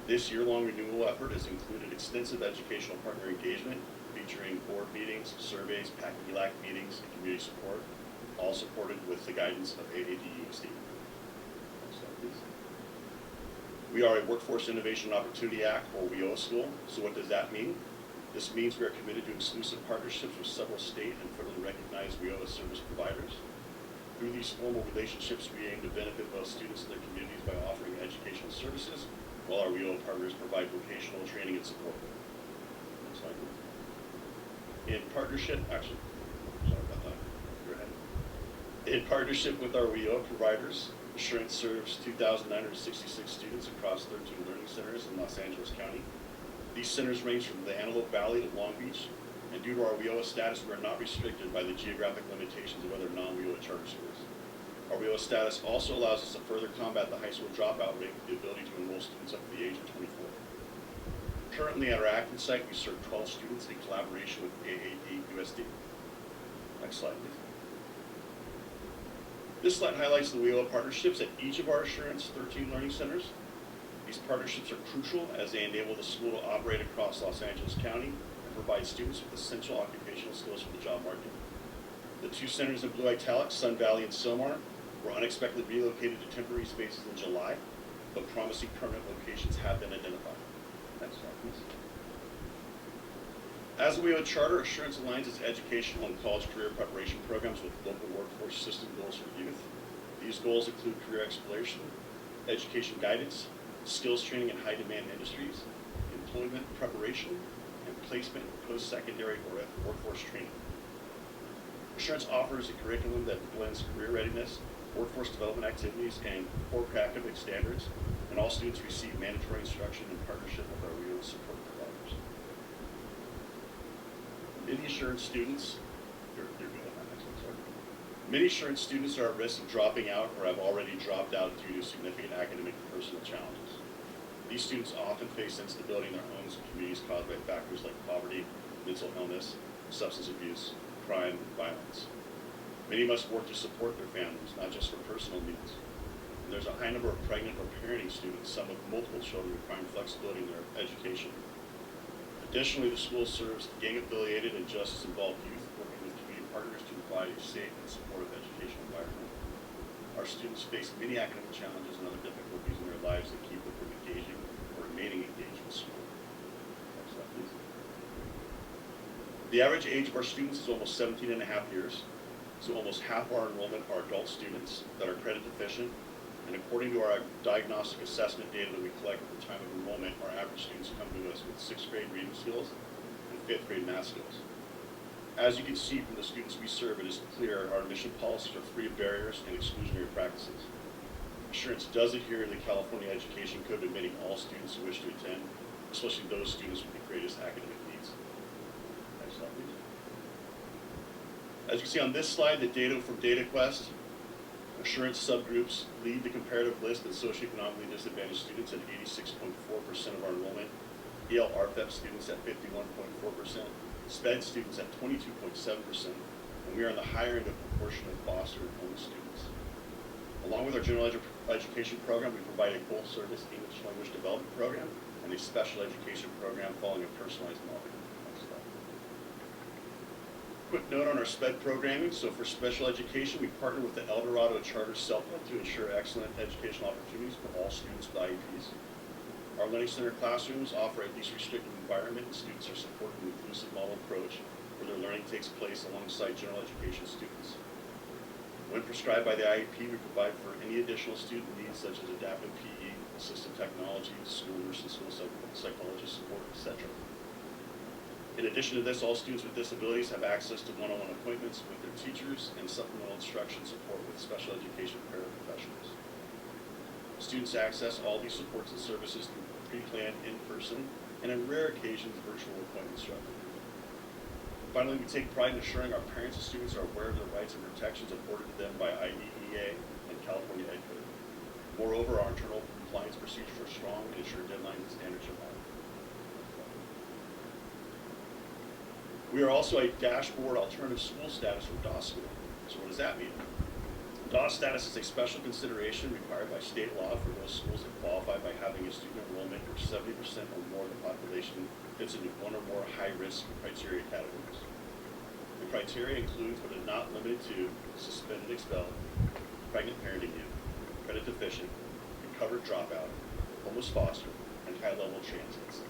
This year-long renewal effort has included extensive educational partner engagement featuring board meetings, surveys, PAC-ELAC meetings, and community support, all supported with the guidance of AAD-USD. Next slide, please. We are a Workforce Innovation and Opportunity Act, or WIOA school. So what does that mean? This means we are committed to exclusive partnerships with several state and federally recognized WIOA service providers. Through these formal relationships, we aim to benefit both students and their communities by offering educational services, while our WIOA partners provide vocational training and support. Next slide, please. In partnership with our WIOA providers, Assurance serves 2,966 students across 13 learning centers in Los Angeles County. These centers range from the Antelope Valley to Long Beach, and due to our WIOA status, we are not restricted by the geographic limitations of other non-WIOA charter schools. Our WIOA status also allows us to further combat the high school dropout rate with the ability to enroll students up to the age of 24. Currently at our Acton site, we serve 12 students in collaboration with AAD-USD. Next slide, please. This slide highlights the WIOA partnerships at each of our Assurance 13 learning centers. These partnerships are crucial as they enable the school to operate across Los Angeles County and provide students with essential occupational skills for the job market. The 2 centers in blue italics, Sun Valley and Sylmar, were unexpectedly relocated to temporary spaces in July, but promising permanent locations have been identified. Next slide, please. As a WIOA charter, Assurance aligns its educational and college career preparation programs with local workforce system goals for youth. These goals include career exploration, education guidance, skills training in high-demand industries, and employment preparation and placement in post-secondary or workforce training. Assurance offers a curriculum that blends career readiness, workforce development activities, and corporate academic standards, and all students receive mandatory instruction in partnership with our real support providers. Many Assurance students, you're good on that next one, sorry. Many Assurance students are at risk of dropping out or have already dropped out due to significant academic and personal challenges. These students often face instability in their homes and communities caused by factors like poverty, mental illness, substance abuse, crime, and violence. Many must work to support their families, not just for personal needs. And there's a high number of pregnant or parenting students, some with multiple children, requiring flexibility in their education. Additionally, the school serves gang-affiliated and justice-involved youth, working with community partners to provide a safe and supportive educational environment. Our students face many academic challenges and other difficulties in their lives that keep them from engaging or remaining engaged with school. Next slide, please. The average age of our students is almost 17 and a half years, so almost half our enrollment are adult students that are credit deficient, and according to our diagnostic assessment data that we collect at the time of enrollment, our average students come to us with 6th grade reading skills and 5th grade math skills. As you can see from the students we serve, it is clear our admission policies are free of barriers and exclusionary practices. Assurance does adhere to the California Education Code, admitting all students who wish to attend, especially those students with the greatest academic needs. Next slide, please. As you can see on this slide, the data from DataQuest, Assurance subgroups lead the comparative list of socioeconomically disadvantaged students at 86.4% of our enrollment, EL RFEP students at 51.4%, SPED students at 22.7%, and we are on the higher end of proportion of foster and homeless students. Along with our general education program, we provide a full-service English language development program and a special education program following a personalized model. Quick note on our SPED programming. So for special education, we partner with the El Dorado Charter CELPA to ensure excellent educational opportunities for all students with IEPs. Our Learning Center classrooms offer a least restrictive environment, and students are supported in an inclusive model approach where their learning takes place alongside general education students. When prescribed by the IEP, we provide for any additional student needs such as adaptive PE, assistive technology, school nurse and school psychologist support, etc. In addition to this, all students with disabilities have access to one-on-one appointments with their teachers and supplemental instruction support with special education paraprofessionals. Students access all these supports and services through pre-planned in-person and on rare occasions virtual appointment structure. Finally, we take pride in ensuring our parents and students are aware of the rights and protections afforded to them by IDEA and California Ed Code. Moreover, our internal compliance procedures are strong and ensure deadlines and standards are met. We are also a dashboard alternative school status for DOS school. So what does that mean? DOS status is a special consideration required by state law for those schools that qualify by having a student enrollment where 70% or more of the population fits into one or more high-risk criteria categories. The criteria includes, but is not limited to, suspended expelled, pregnant parenting youth, credit deficient, recovered dropout, homeless foster, and high-level transits.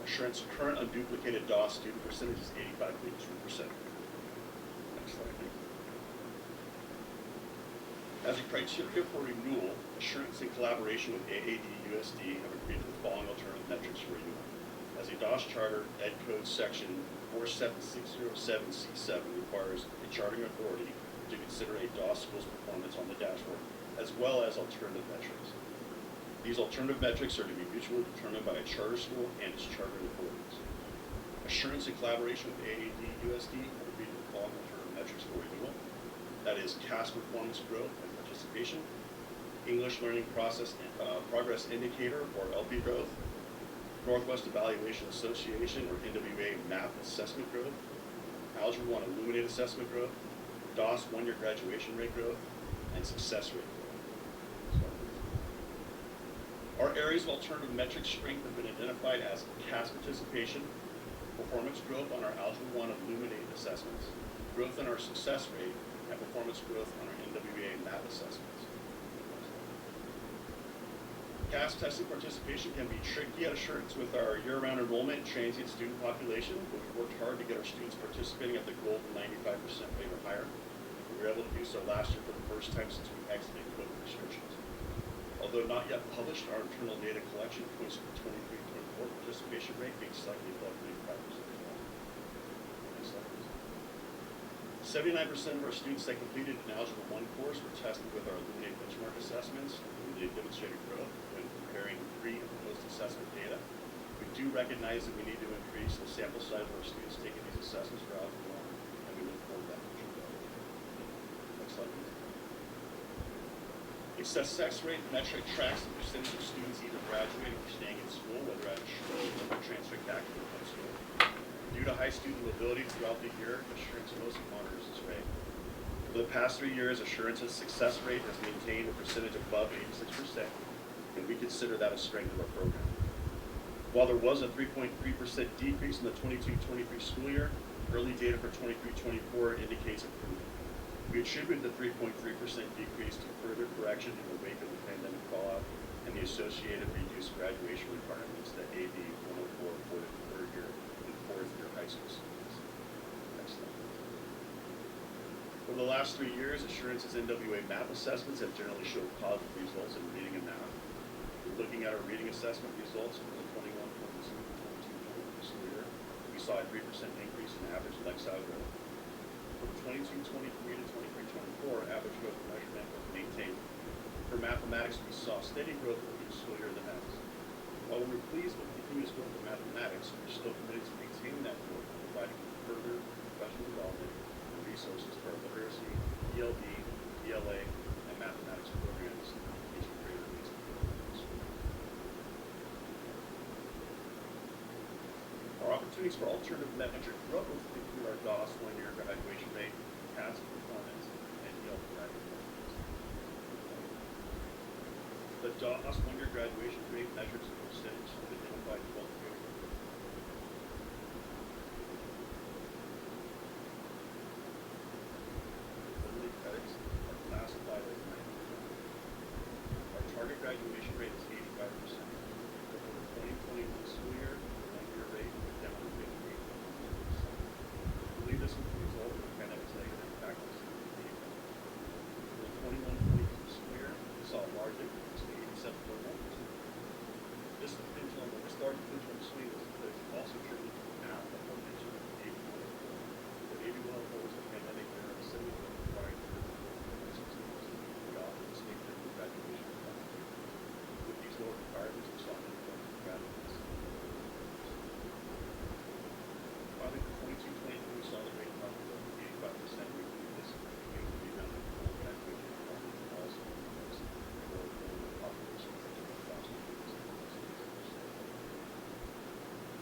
Assurance current unduplicated DOS student percentage is 85.2%. Next slide, please. As a criteria for renewal, Assurance in collaboration with AAD-USD have agreed to the following alternative metrics for renewal. As a DOS charter, Ed Code section 47607C7 requires a charting authority to consider a DOS school's performance on the dashboard, as well as alternative metrics. These alternative metrics are to be mutually determined by a charter school and its charter authorities. Assurance in collaboration with AAD-USD have agreed to the following alternative metrics for renewal. That is CAS performance growth and participation, English learning process progress indicator or LP growth, Northwest Evaluation Association or NWA math assessment growth, Algebra 1 Illuminate assessment growth, DOS 1-year graduation rate growth, and success rate growth. Our areas of alternative metric strength have been identified as CAS participation, performance growth on our Algebra 1 Illuminate assessments, growth in our success rate, and performance growth on our NWA math assessments. CAS testing participation can be tricky at Assurance with our year-round enrollment and transient student population, but we worked hard to get our students participating at the goal of 95% rate or higher. We were able to do so last year for the first time since we exited COVID restrictions. Although not yet published, our internal data collection points to the board participation rate being slightly above 95% as well. Next slide, please. 79% of our students that completed an Algebra 1 course were tested with our Illuminate benchmark assessments, and they demonstrated growth when comparing pre- and post-assessment data. We do recognize that we need to increase the sample size of our students taking these assessments for Algebra 1, and we look forward to that future growth. Next slide, please. The success rate metric tracks the percentage of students either graduating or staying in school, whether at Assurance or transferring back to their home school. Due to high student mobility throughout the year, Assurance mostly monitors this rate. For the past 3 years, Assurance's success rate has maintained a percentage above 86%, and we consider that a strength of our program. While there was a 3.3% decrease in the 22-23 school year, early data for 23-24 indicates improvement. We attribute the 3.3% decrease to further correction in the wake of the pandemic fallout and the associated reduced graduation requirements that AB 104 reported for third year and fourth year high school students. Next slide. Over the last 3 years, Assurance's NWA math assessments have generally showed positive results in reading and math. We're looking at our reading assessment results for the 21-22 school year. We saw a 3% increase in average Lexile growth. For the 22-23 to 23-24, average growth measurement was maintained. For mathematics, we saw steady growth for each school year than next. While we're pleased with continuous growth in mathematics, we're still committed to maintaining that growth and providing further professional development and resources for our literacy, ELD, ELA, and mathematics programs to teach greater needs of the school. Our opportunities for alternative metric growth include our DOS one-year graduation rate, CAS performance, and ELD graduation rates. The DOS one-year graduation rate measures the percentage of identified 12th grade. Limited credits are classified as 90%. Our target graduation rate is 85%. But for the 2021 school year, the one-year rate went down to 58%. We believe this was the result of the pandemic's negative impact on student behavior. For the 21-22 school year, we saw a large increase to 87.1%. This large pendulum swing was also attributed to the math that one mentioned of AB 104. The AB 104 was the pandemic era of assembly required for the offer of state minimum graduation requirements. With these lower requirements, we saw an influx of graduates. Finally, for 22-23, we saw the rate drop to 85%. We believe this came to be done with full graduation requirements and also for the population such as the foster students.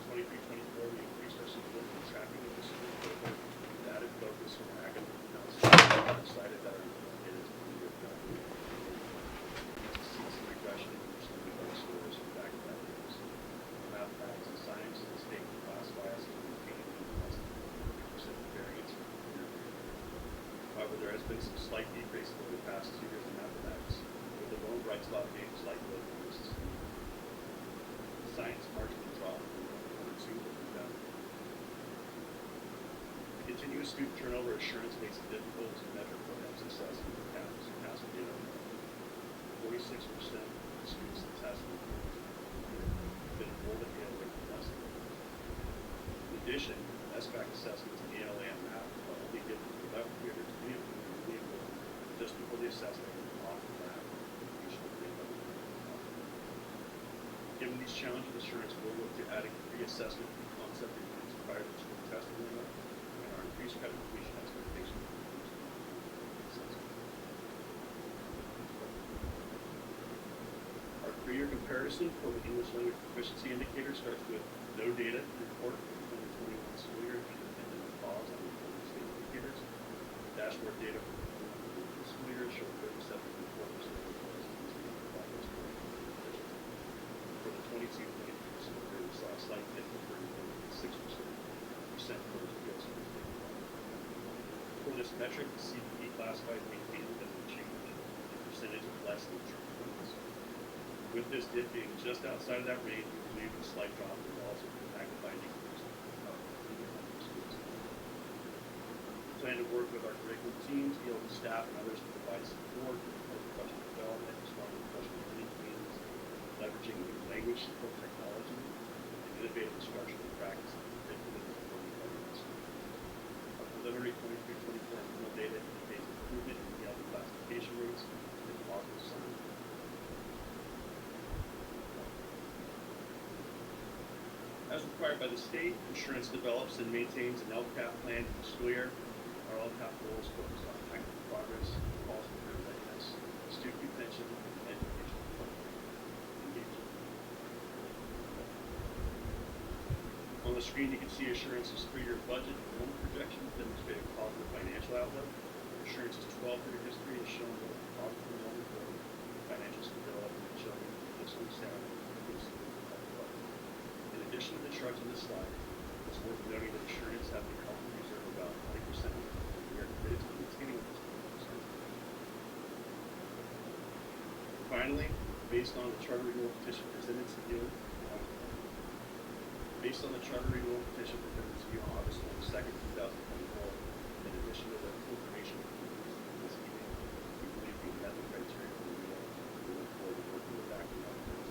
23-24, we increased our support for tracking of the school program with added focus on our academic counseling. We decided that our data is pretty good enough. We need to see some regression in the student level scores from back-to-back years. Mathematics and science, the state classify us as maintaining less than 50% variance from year to year. However, there has been some slight decrease over the past 2 years in mathematics, with the lone bright spot being slight growth in versus science marginally dropped from 1.2 to 3. The continuous student turnover Assurance makes it difficult to measure program success in the campus or pass data. 46% of the students in test have been enrolled in ELA for less than 1 year. In addition, SBAC assessments in ELA and math are only given to 11 graders newly enrolled just before the assessment and often math completion of the 11th grade. Given these challenges, Assurance will look to adding pre-assessment and concept reviews prior to school testing window and our increased credit completion expectations for assessment. Our 3-year comparison for the English language proficiency indicator starts with no data to report for the 2021 school year independent of pause on reporting state indicators. Dashboard data for the 2022 school year showed 37.4% of the students meeting the progress for proficiency. For the 22-23 school year, we saw a slight dip to 34.6% for the field schools. For this metric, the CPE classified maintained doesn't change the percentage of less than 2 points. With this dip being just outside of that range, we believe the slight drop was also impacted by an increase in schools. We plan to work with our curriculum teams, ELD staff, and others to provide support for professional development, strong professional learning teams, leveraging new language support technology, innovative instructional practice implemented in learning programs. Our preliminary 23-24 internal data indicates improvement in the other classification rates and positive signs. As required by the state, insurance develops and maintains an LCAP plan for the school year. Our LCAP goals focus on academic progress, quality career readiness, student retention, and educational engagement. On the screen, you can see Assurance's 3-year budget and enrollment projections demonstrate a positive financial outlook. Assurance's 12-year history has shown both positive enrollment growth, financial stability, and showing fiscally sound and inclusive budget. In addition to the charts on this slide, it's worth noting that Assurance have become a reserve about 20%. We are committed to maintaining this 20%. Finally, based on the charter renewal petition presented to you, on August 22nd, 2024, in addition to the information in this evening, we believe we met the criteria for renewal. We look forward to working with acting officers.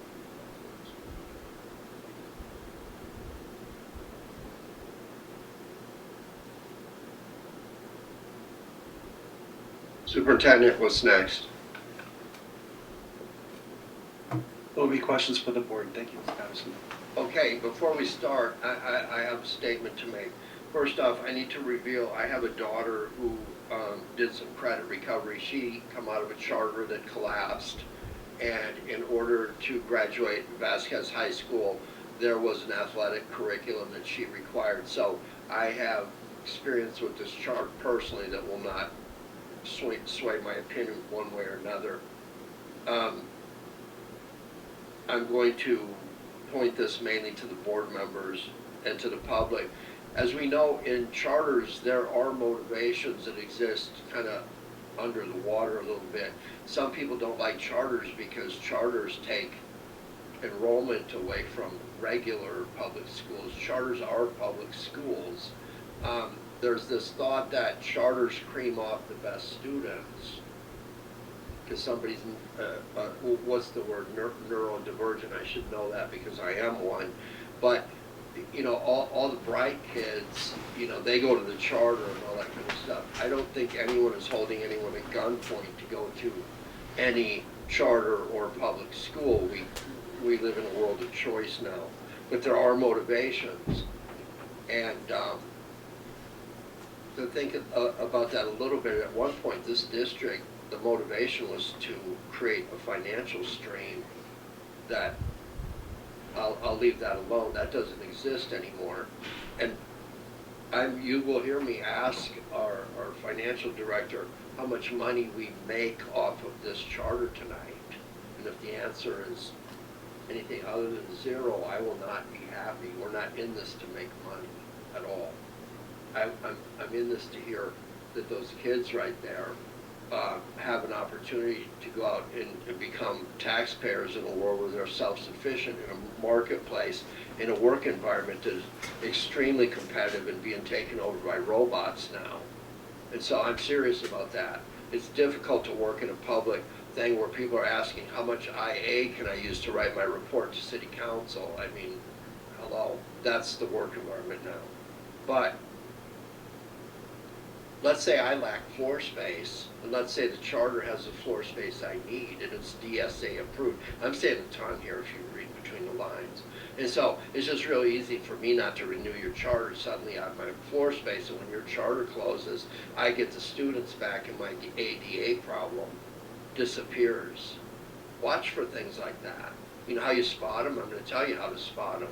Superintendent, what's next? There will be questions for the board. Thank you, Mr. Patterson. Okay, before we start, I have a statement to make. First off, I need to reveal I have a daughter who did some credit recovery. She come out of a charter that collapsed, and in order to graduate Vasquez High School, there was an athletic curriculum that she required. So I have experience with this charter personally that will not sway my opinion one way or another. I'm going to point this mainly to the board members and to the public. As we know, in charters, there are motivations that exist kind of under the water a little bit. Some people don't like charters because charters take enrollment away from regular public schools. Charters are public schools. There's this thought that charters cream off the best students because somebody's, what's the word, neurodivergent. I should know that because I am one. But, you know, all the bright kids, you know, they go to the charter and all that kind of stuff. I don't think anyone is holding anyone at gunpoint to go to any charter or public school. We live in a world of choice now. But there are motivations. And to think about that a little bit, at one point, this district, the motivation was to create a financial stream that I'll leave that alone. That doesn't exist anymore. And you will hear me ask our financial director how much money we make off of this charter tonight. And if the answer is anything other than zero, I will not be happy. We're not in this to make money at all. I'm in this to hear that those kids right there have an opportunity to go out and become taxpayers in a world where they're self-sufficient in a marketplace, in a work environment that is extremely competitive and being taken over by robots now. And so I'm serious about that. It's difficult to work in a public thing where people are asking how much IA can I use to write my report to city council. I mean, hello, that's the work environment now. But let's say I lack floor space, and let's say the charter has the floor space I need, and it's DSA approved. I'm saying a ton here if you read between the lines. And so it's just really easy for me not to renew your charter. Suddenly I have my floor space, and when your charter closes, I get the students back, and my ADA problem disappears. Watch for things like that. You know how you spot them? I'm going to tell you how to spot them.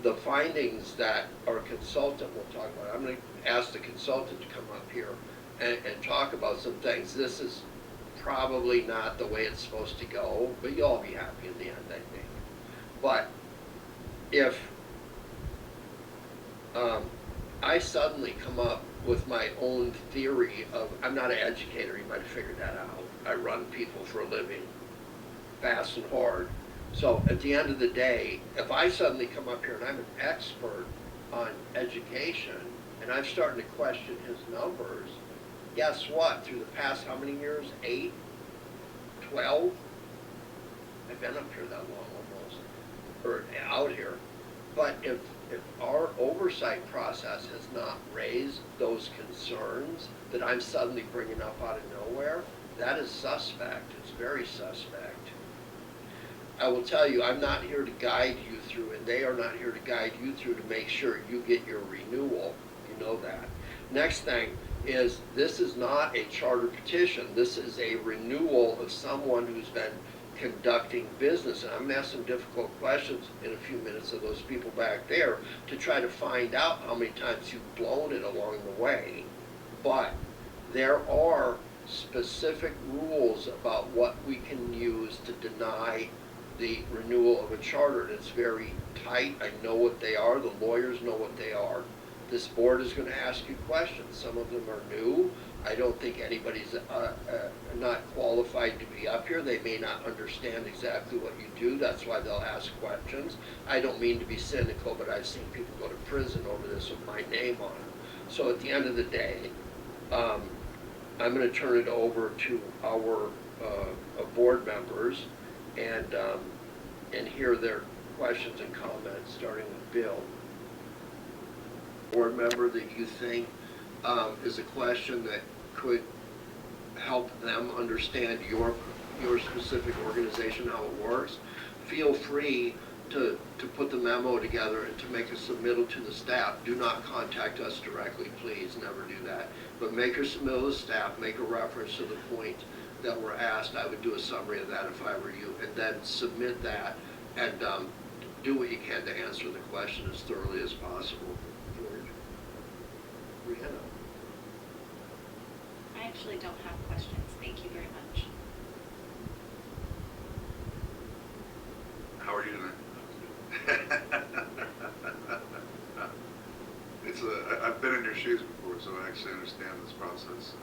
The findings that our consultant will talk about, I'm going to ask the consultant to come up here and talk about some things. This is probably not the way it's supposed to go, but you'll all be happy in the end, I think. But if I suddenly come up with my own theory of, I'm not an educator, you might have figured that out. I run people for a living, fast and hard. So at the end of the day, if I suddenly come up here and I'm an expert on education, and I'm starting to question his numbers, guess what? Through the past how many years? 8? 12? I've been up here that long almost, or out here. But if our oversight process has not raised those concerns that I'm suddenly bringing up out of nowhere, that is suspect. It's very suspect. I will tell you, I'm not here to guide you through, and they are not here to guide you through to make sure you get your renewal. You know that. Next thing is, this is not a charter petition. This is a renewal of someone who's been conducting business. And I'm going to ask some difficult questions in a few minutes of those people back there to try to find out how many times you've blown it along the way. But there are specific rules about what we can use to deny the renewal of a charter, and it's very tight. I know what they are. The lawyers know what they are. This board is going to ask you questions. Some of them are new. I don't think anybody's not qualified to be up here. They may not understand exactly what you do. That's why they'll ask questions. I don't mean to be cynical, but I've seen people go to prison over this with my name on it. So at the end of the day, I'm going to turn it over to our board members and hear their questions and comments, starting with Bill. Board member that you think is a question that could help them understand your specific organization, how it works, feel free to put the memo together and to make a submittal to the staff. Do not contact us directly, please, never do that. But make a submittal to the staff, make a reference to the point that were asked. I would do a summary of that if I were you, and then submit that and do what you can to answer the question as thoroughly as possible. George. Brianna. I actually don't have questions. Thank you very much. How are you tonight? I've been in your shoes before, so I actually understand this process and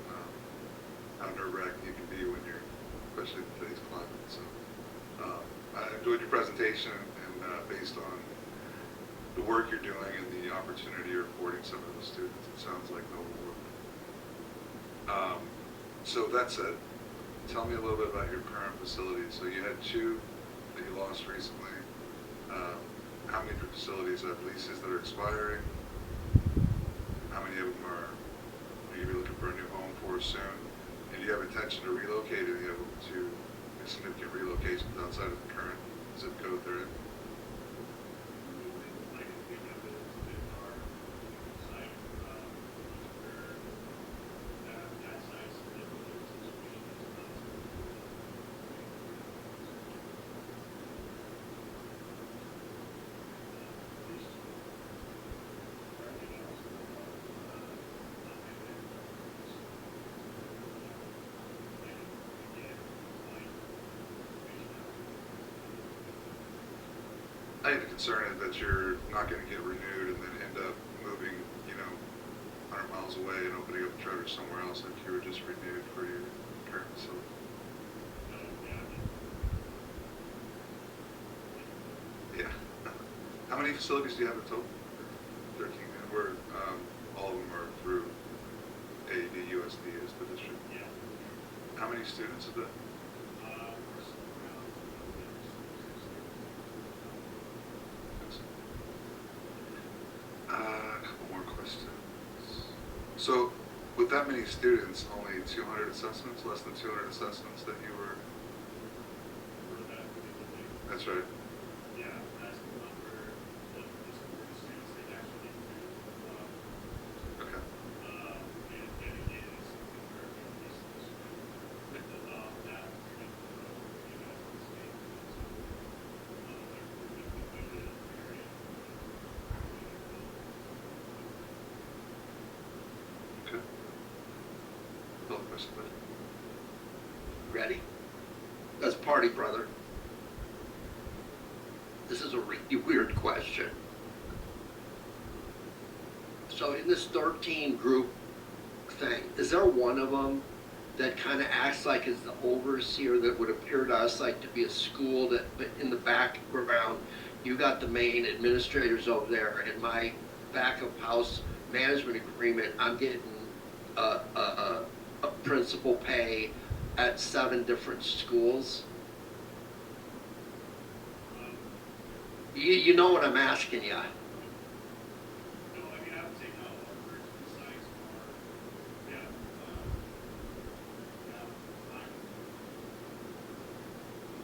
how nerve-wracking it can be when you're, especially in today's climate. So I enjoyed your presentation, and based on the work you're doing and the opportunity you're affording some of the students, it sounds like noble work. So that said, tell me a little bit about your current facilities. So you had 2 that you lost recently. How many of your facilities have leases that are expiring? How many of them are you be looking for a new home for soon? And do you have intention to relocate any of them to significant relocations outside of the current zip code they're in? I think the concern is that you're not going to get renewed and then end up moving, 100 miles away and opening up a charter somewhere else like you were just renewed for your current facility. Yeah. How many facilities do you have in total? 13. And we're, all of them are through AAD-USD as the district. Yeah. How many students is that? A couple more questions. So, with that many students, only 200 assessments, less than 200 assessments that you were? That's right. Yeah, that's the number of the students they actually do. Okay. And dedicated is something where at least with the law that you guys in the state. Okay. Another question, please. Ready? Let's party, brother. This is a really weird question. So in this 13 group thing, is there one of them that kind of acts like is the overseer that would appear to us like to be a school that, but in the background, you got the main administrators over there, and my back of house management agreement, I'm getting a principal pay at 7 different schools? You know what I'm asking you.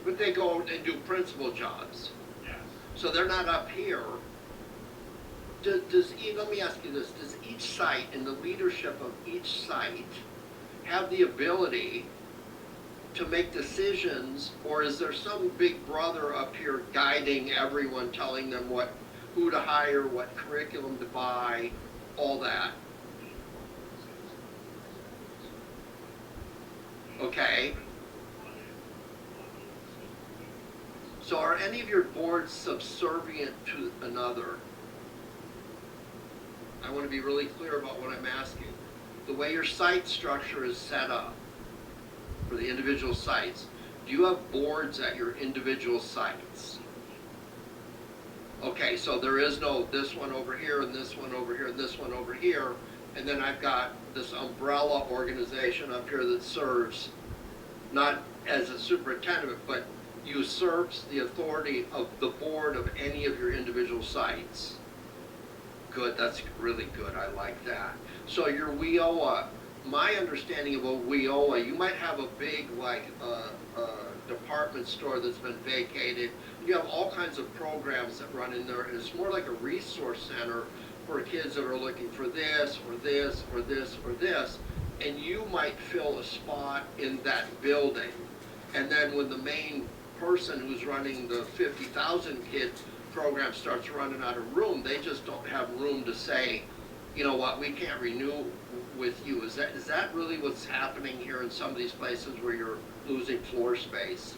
But they go and do principal jobs. Yes. So they're not up here. Let me ask you this, does each site and the leadership of each site have the ability to make decisions, or is there some big brother up here guiding everyone, telling them who to hire, what curriculum to buy, all that? Okay. So are any of your boards subservient to another? I want to be really clear about what I'm asking. The way your site structure is set up for the individual sites, do you have boards at your individual sites? Okay, so there is no this one over here and this one over here and this one over here, and then I've got this umbrella organization up here that serves, not as a superintendent, but usurps the authority of the board of any of your individual sites. Good, that's really good, I like that. So your WIOA, my understanding of a WIOA, you might have a big department store that's been vacated. You have all kinds of programs that run in there, and it's more like a resource center for kids that are looking for this or this or this or this, and you might fill a spot in that building. And then when the main person who's running the 50,000 kid program starts running out of room, they just don't have room to say, you know what, we can't renew with you. Is that really what's happening here in some of these places where you're losing floor space?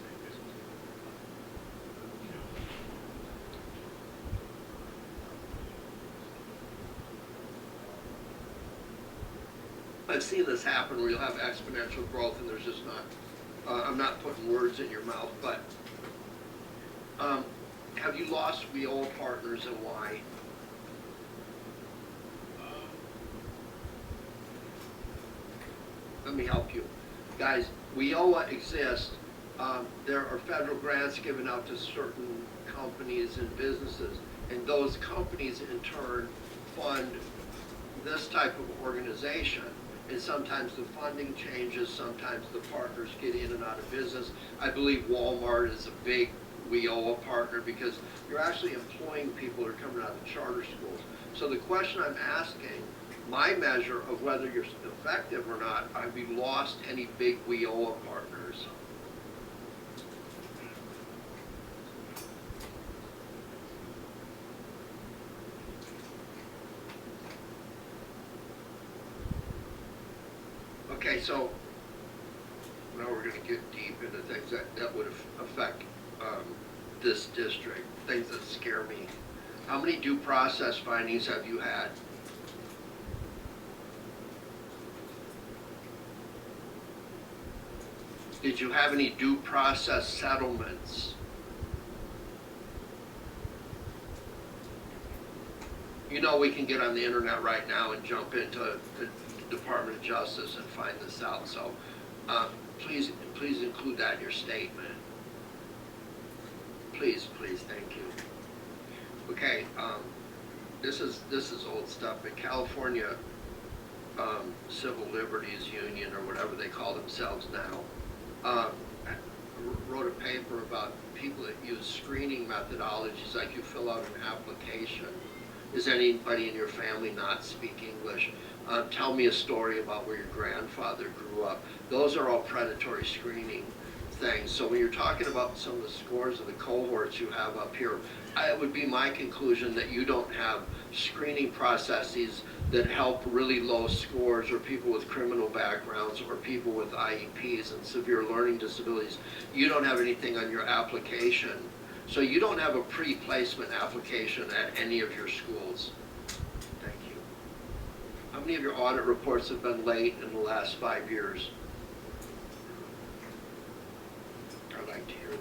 I've seen this happen where you'll have exponential growth and there's just not, I'm not putting words in your mouth, but have you lost WIOA partners and why? Let me help you. Guys, WIOA exists. There are federal grants given out to certain companies and businesses, and those companies in turn fund this type of organization. And sometimes the funding changes, sometimes the partners get in and out of business. I believe Walmart is a big WIOA partner because you're actually employing people who are coming out of charter schools. So the question I'm asking, my measure of whether you're effective or not, have you lost any big WIOA partners? Okay, so now we're going to get deep into things that would affect this district, things that scare me. How many due process findings have you had? Did you have any due process settlements? You know, we can get on the internet right now and jump into the Department of Justice and find this out. So please include that in your statement. Please, thank you. Okay, this is old stuff, but California Civil Liberties Union, or whatever they call themselves now, wrote a paper about people that use screening methodologies, like you fill out an application. Does anybody in your family not speak English? Tell me a story about where your grandfather grew up. Those are all predatory screening things. So when you're talking about some of the scores of the cohorts you have up here, it would be my conclusion that you don't have screening processes that help really low scores, or people with criminal backgrounds, or people with IEPs and severe learning disabilities. You don't have anything on your application. So you don't have a pre-placement application at any of your schools. Thank you. How many of your audit reports have been late in the last 5 years? I'd like to hear that.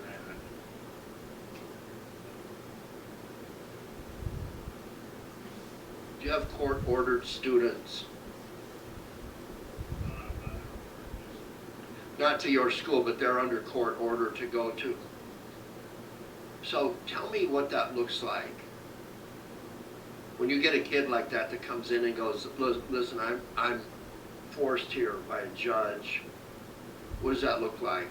Do you have court-ordered students? Not to your school, but they're under court order to go to. So tell me what that looks like. When you get a kid like that that comes in and goes, listen, I'm forced here by a judge, what does that look like?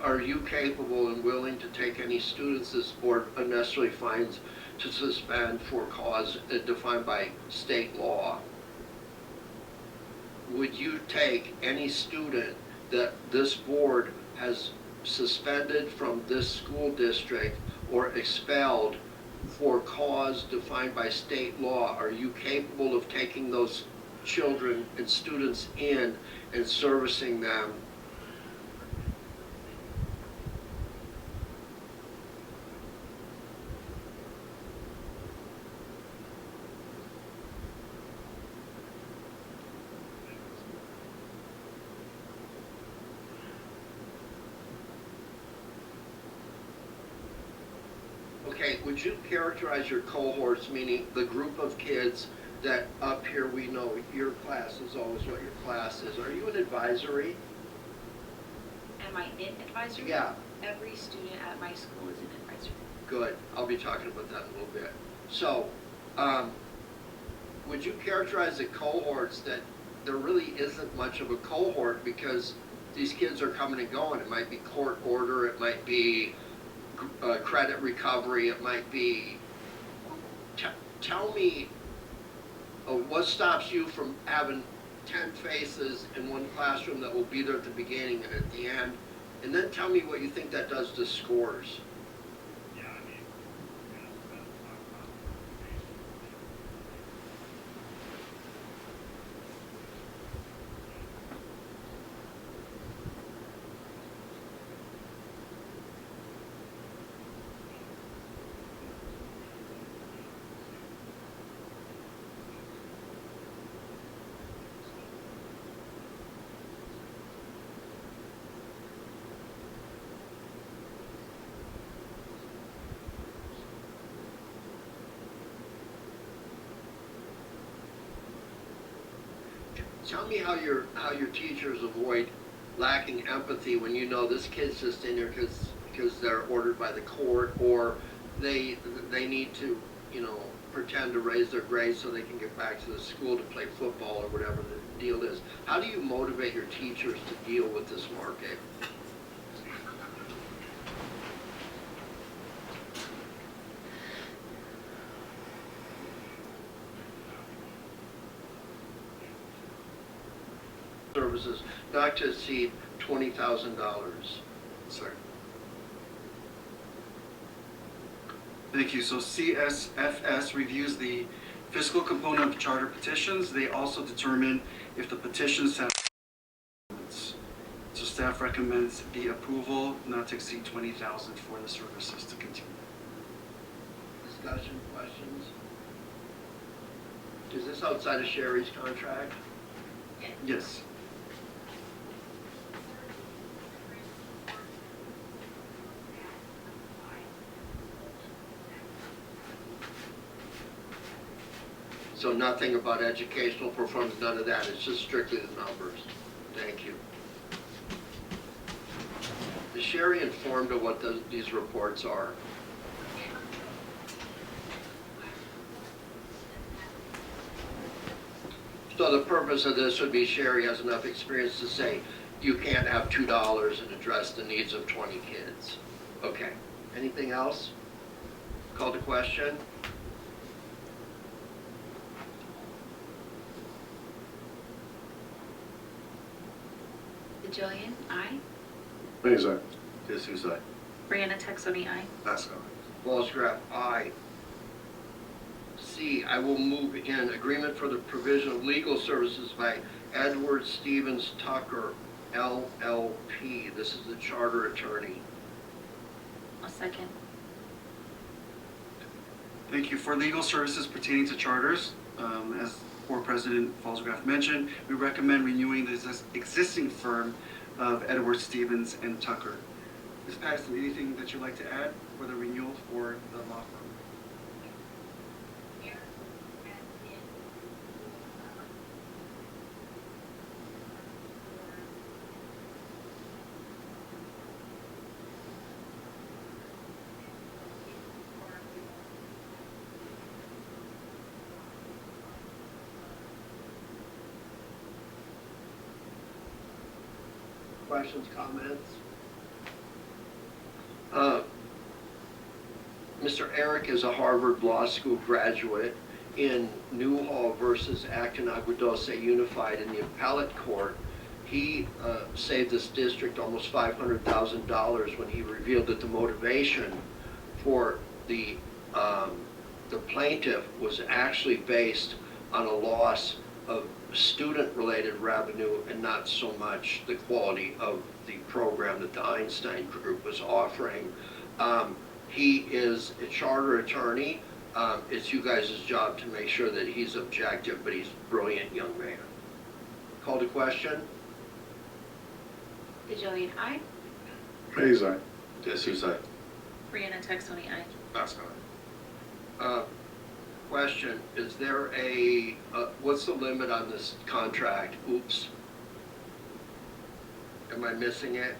Are you capable and willing to take any students this board unnecessarily finds to suspend for cause defined by state law? Would you take any student that this board has suspended from this school district or expelled for cause defined by state law? Are you capable of taking those children and students in and servicing them? Okay, would you characterize your cohorts, meaning the group of kids that up here we know your class is always what your class is? Are you an advisory? Am I in advisory? Yeah. Every student at my school is in advisory. Good. I'll be talking about that in a little bit. So, would you characterize the cohorts that there really isn't much of a cohort because these kids are coming and going? It might be court order, it might be credit recovery, it might be. Tell me what stops you from having 10 faces in one classroom that will be there at the beginning and at the end, and then tell me what you think that does to scores. Tell me how your teachers avoid lacking empathy when you know this kid's just in there because they're ordered by the court, or they need to, you know, pretend to raise their grades so they can get back to the school to play football or whatever the deal is. How do you motivate your teachers to deal with this market? Services not to exceed $20,000. Sorry. Thank you. So CSFS reviews the fiscal component of charter petitions. They also determine if the petitions have. So staff recommends the approval not to exceed $20,000 for the services to continue. Discussion, questions? Is this outside of Sherry's contract? Yes. So nothing about educational performance, none of that. It's just strictly the numbers. Thank you. Is Sherry informed of what these reports are? So the purpose of this would be Sherry has enough experience to say you can't have $2 and address the needs of 20 kids. Okay. Anything else? Call to question? Jillian, aye. Mazak. Jesus, aye. Brianna Texoni, aye. Pascal. Walsgraf, aye. C, I will move in agreement for the provision of legal services by Edward Stevens Tucker, LLP. This is the charter attorney. A second. Thank you. For legal services pertaining to charters, as Board President Falsgraf mentioned, we recommend renewing the existing firm of Edward Stevens and Tucker. Ms. Patterson, anything that you'd like to add for the renewal for the law firm? Questions, comments? Mr. Eric is a Harvard Law School graduate. In Newhall versus Acton Agua Dulce Unified in the appellate court, he saved this district almost $500,000 when he revealed that the motivation for the plaintiff was actually based on a loss of student-related revenue and not so much the quality of the program that the Einstein Group was offering. He is a charter attorney. It's you guys' job to make sure that he's objective, but he's a brilliant young man. Call to question? DeJillian, aye. Mays, aye. Jesus, aye. Brianna Texoni, aye. That's not. Question, is there what's the limit on this contract? Oops. Am I missing it?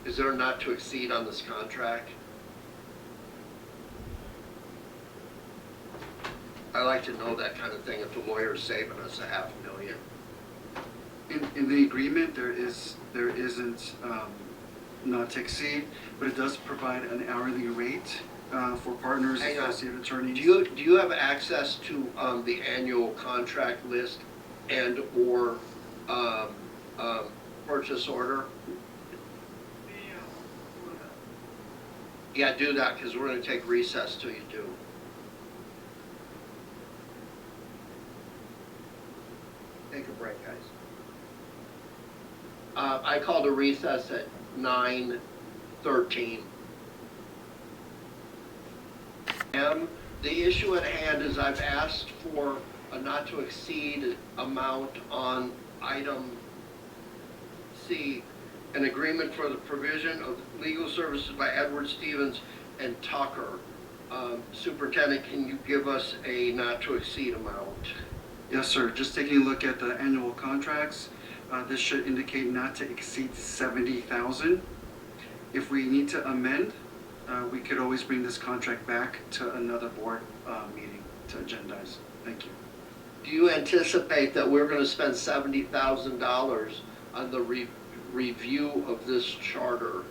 Is there a not to exceed on this contract? I like to know that kind of thing if the lawyer's saving us $500,000. In the agreement, there isn't not to exceed, but it does provide an hourly rate for partners, associate attorneys. Do you have access to the annual contract list and or purchase order? Yeah, do that, because we're going to take recess till you do. Take a break, guys. I called a recess at 9:13. The issue at hand is I've asked for a not to exceed amount on item C, an agreement for the provision of legal services by Edward Stevens and Tucker. Superintendent, can you give us a not to exceed amount? Yes, sir. Just taking a look at the annual contracts, this should indicate not to exceed $70,000. If we need to amend, we could always bring this contract back to another board meeting to agendize. Thank you. Do you anticipate that we're going to spend $70,000 on the review of this charter?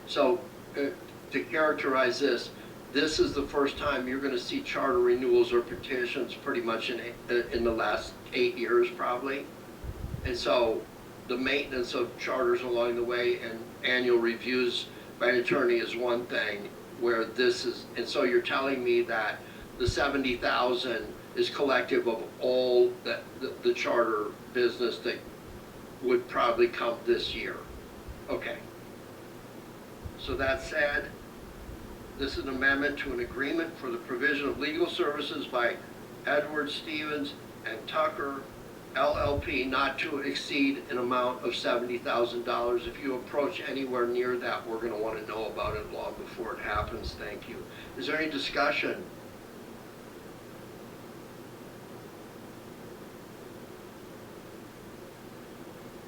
So to characterize this is the first time you're going to see charter renewals or petitions pretty much in the last 8 years probably. And so the maintenance of charters along the way and annual reviews by an attorney is one thing, where this is, and so you're telling me that the 70,000 is collective of all the charter business that would probably come this year. Okay. So that said, this is an amendment to an agreement for the provision of legal services by Edward Stevens and Tucker, LLP, not to exceed an amount of $70,000. If you approach anywhere near that, we're going to want to know about it long before it happens. Thank you. Is there any discussion?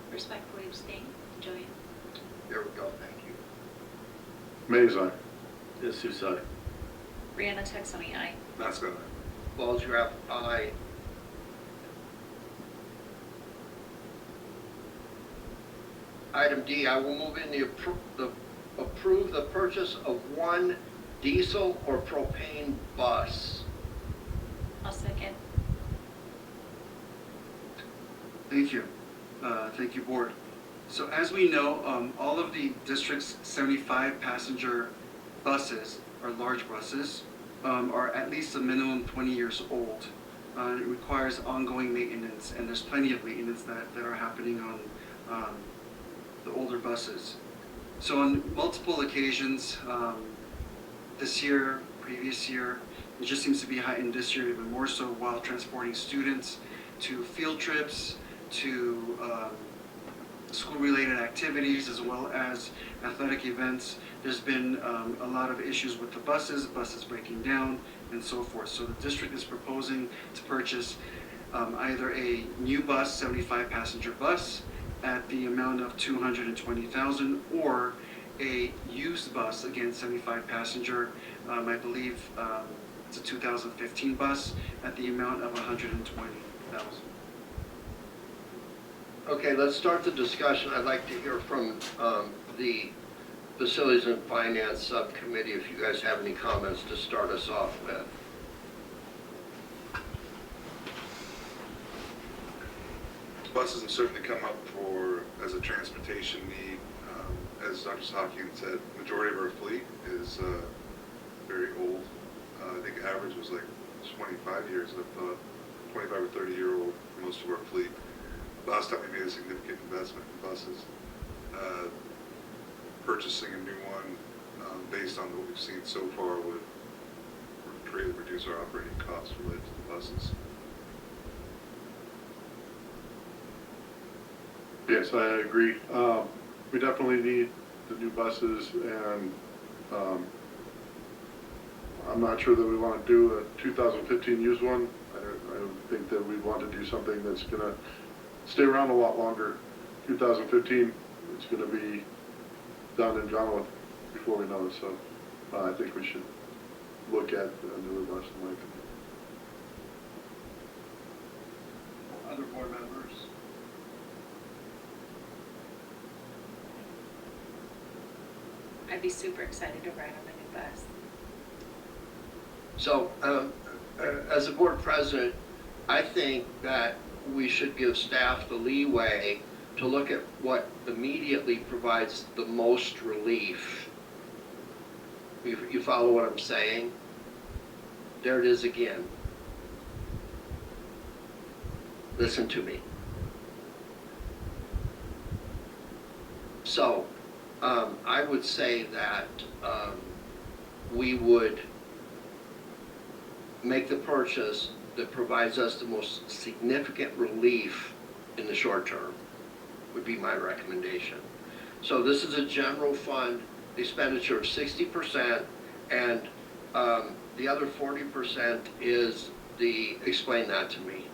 Respectfully abstain. Joanne. There we go. Thank you. Mays, aye. Jesus, aye. Brianna Texoni, aye. That's good. Falsgraf, aye. Item D, I will move in the approve the purchase of one diesel or propane bus. I'll second. Thank you. Thank you, board. So as we know, all of the district's 75 passenger buses, or large buses, are at least a minimum 20 years old. It requires ongoing maintenance, and there's plenty of maintenance that are happening on the older buses. So on multiple occasions, this year, previous year, it just seems to be heightened this year even more so while transporting students to field trips, to school-related activities, as well as athletic events. There's been a lot of issues with the buses breaking down, and so forth. So the district is proposing to purchase either a new bus, 75 passenger bus, at the amount of $220,000, or a used bus, again 75 passenger, I believe it's a 2015 bus, at the amount of $120,000. Okay, let's start the discussion. I'd like to hear from the Facilities and Finance Subcommittee, if you guys have any comments to start us off with. Buses have certainly come up as a transportation need. As Dr. Sakian said, majority of our fleet is very old. I think average was like 25 years, I thought, 25 or 30-year-old for most of our fleet. Last time we made a significant investment in buses. Purchasing a new one, based on what we've seen so far, would greatly reduce our operating costs related to the buses. Yes, I agree. We definitely need the new buses, and I'm not sure that we want to do a 2015 used one. I think that we want to do something that's going to stay around a lot longer. 2015, it's going to be done and done with before we know it, so I think we should look at a newer bus, in my opinion. Other board members? I'd be super excited to ride on a new bus. So, as a board president, I think that we should give staff the leeway to look at what immediately provides the most relief. You follow what I'm saying? There it is again. Listen to me. So, I would say that we would make the purchase that provides us the most significant relief in the short term, would be my recommendation. So this is a general fund expenditure of 60%, and the other 40% is the, explain that to me.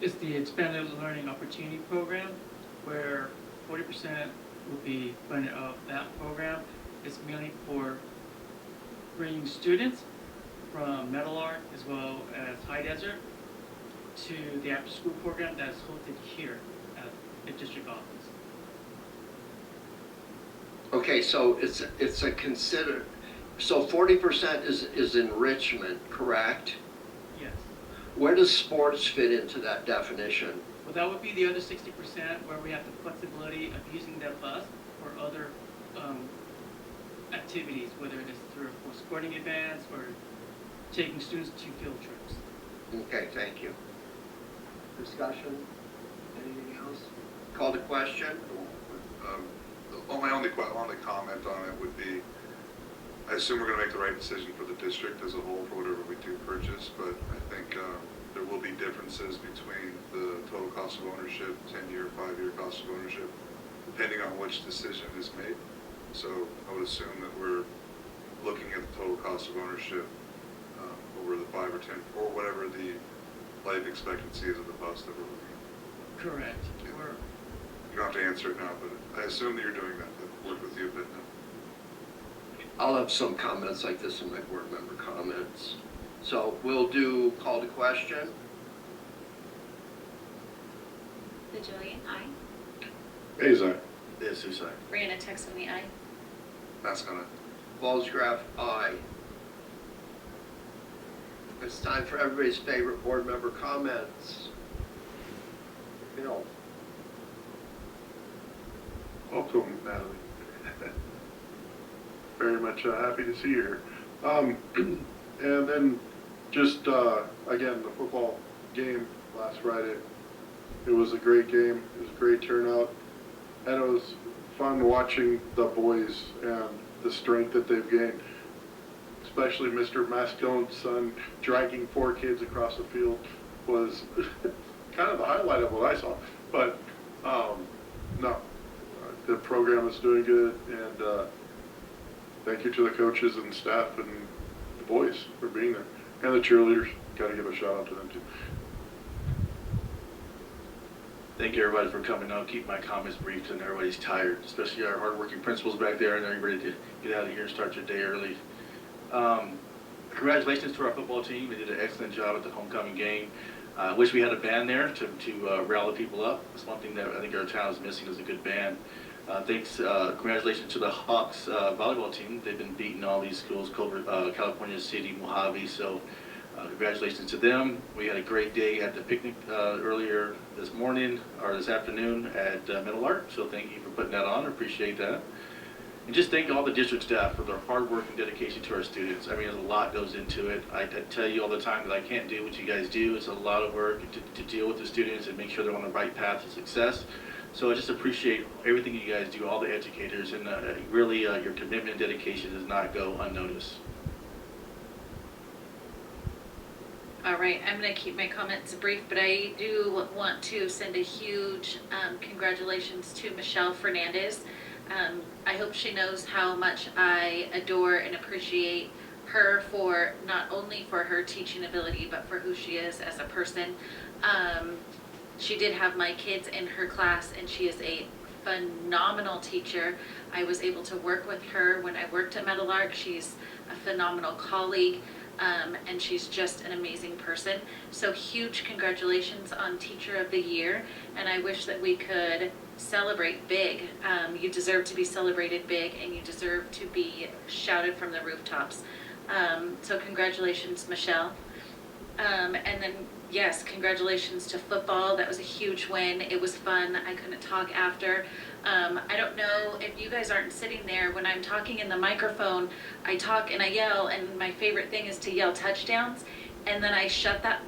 It's the Expanded Learning Opportunity Program, where 40% will be funded of that program. It's mainly for bringing students from Meadowlark as well as High Desert to the after-school program that's hosted here at the district office. Okay, so it's a consider, so 40% is enrichment, correct? Yes. Where does sports fit into that definition? Well, that would be the other 60% where we have the flexibility of using that bus for other activities, whether it's for sporting events or taking students to field trips. Okay, thank you. Discussion? Anything else? Call to question? My only comment on it would be, I assume we're going to make the right decision for the district as a whole for whatever we do purchase, but I think there will be differences between the total cost of ownership, 10-year, 5-year cost of ownership, depending on which decision is made. So I would assume that we're looking at the total cost of ownership over the 5 or 10, or whatever the life expectancy is of the bus that we're looking at. Correct. Yeah. You don't have to answer it now, but I assume that you're doing that. I've worked with you a bit now. I'll have some comments like this in my board member comments. So we'll do call to question. DeJulian, aye. Azar. Yes, who's aye? Brianna Texani, aye. That's gonna. Volsgraf, aye. It's time for everybody's favorite board member comments. Bill. Welcome, Natalie. Very much happy to see you here. And then just, again, the football game last Friday. It was a great game. It was a great turnout. And it was fun watching the boys and the strength that they've gained. Especially Mr. Mascone's son dragging 4 kids across the field was kind of the highlight of what I saw. But, no, the program is doing good, and thank you to the coaches and staff and the boys for being there. And the cheerleaders, got to give a shout out to them too. Thank you everybody for coming out. Keep my comments brief and everybody's tired, especially our hardworking principals back there, and everybody to get out of here and start your day early. Congratulations to our football team. They did an excellent job at the homecoming game. I wish we had a band there to rally people up. It's one thing that I think our town is missing is a good band. Congratulations to the Hawks volleyball team. They've been beating all these schools, California City, Mojave, so congratulations to them. We had a great day at the picnic earlier this morning, or this afternoon at Middle Art, so thank you for putting that on. I appreciate that. And just thank all the district staff for their hard work and dedication to our students. I mean, there's a lot goes into it. I tell you all the time that I can't do what you guys do. It's a lot of work to deal with the students and make sure they're on the right path to success. So I just appreciate everything you guys do, all the educators, and really your commitment and dedication does not go unnoticed. All right, I'm going to keep my comments brief, but I do want to send a huge congratulations to Michelle Fernandez. I hope she knows how much I adore and appreciate her for not only for her teaching ability, but for who she is as a person. She did have my kids in her class, and she is a phenomenal teacher. I was able to work with her when I worked at Meadowlark. She's a phenomenal colleague. And she's just an amazing person. So huge congratulations on Teacher of the Year, and I wish that we could celebrate big. You deserve to be celebrated big, and you deserve to be shouted from the rooftops. So congratulations, Michelle. And then, yes, congratulations to football. That was a huge win. It was fun. I couldn't talk after. I don't know if you guys aren't sitting there. When I'm talking in the microphone, I talk and I yell, and my favorite thing is to yell touchdowns, and then I shut that,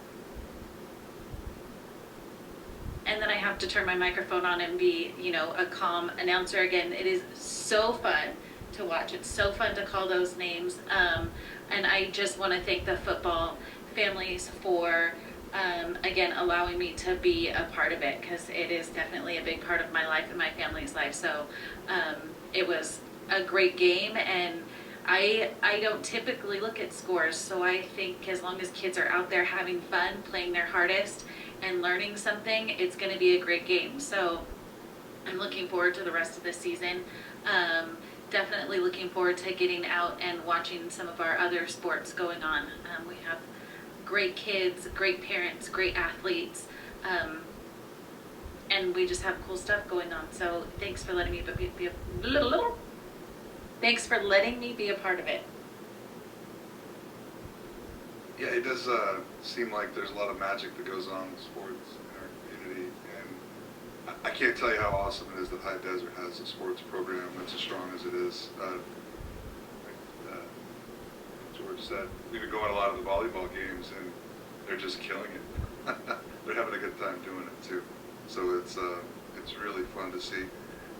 and then I have to turn my microphone on and be, you know, a calm announcer again. It is so fun to watch. It's so fun to call those names. And I just want to thank the football families for again, allowing me to be a part of it, because it is definitely a big part of my life and my family's life. So it was a great game, and I don't typically look at scores, so I think as long as kids are out there having fun, playing their hardest, and learning something, it's going to be a great game. So I'm looking forward to the rest of the season. Definitely looking forward to getting out and watching some of our other sports going on. We have great kids, great parents, great athletes, and we just have cool stuff going on. So thanks for letting me thanks for letting me be a part of it. Yeah, it does seem like there's a lot of magic that goes on in sports in our community, and I can't tell you how awesome it is that High Desert has a sports program that's as strong as it is. George said, we've been going to a lot of the volleyball games, and they're just killing it. They're having a good time doing it too. So it's really fun to see.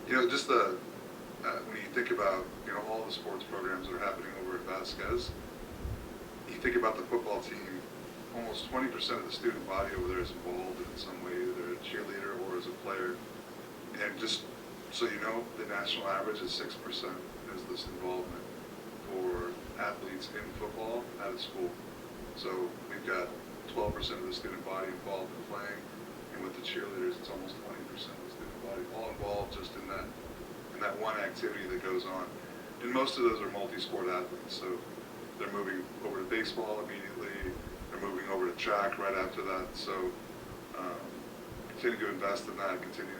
You know, just when you think about, you know, all the sports programs that are happening over at Vasquez, you think about the football team, almost 20% of the student body over there is involved in some way, either a cheerleader or as a player. And just so you know, the national average is 6% is this involvement for athletes in football at a school. So we've got 12% of the student body involved in playing, and with the cheerleaders, it's almost 20% of the student body all involved just in that one activity that goes on. And most of those are multi-sport athletes, so they're moving over to baseball immediately, they're moving over to track right after that. So continue to invest in that, continuing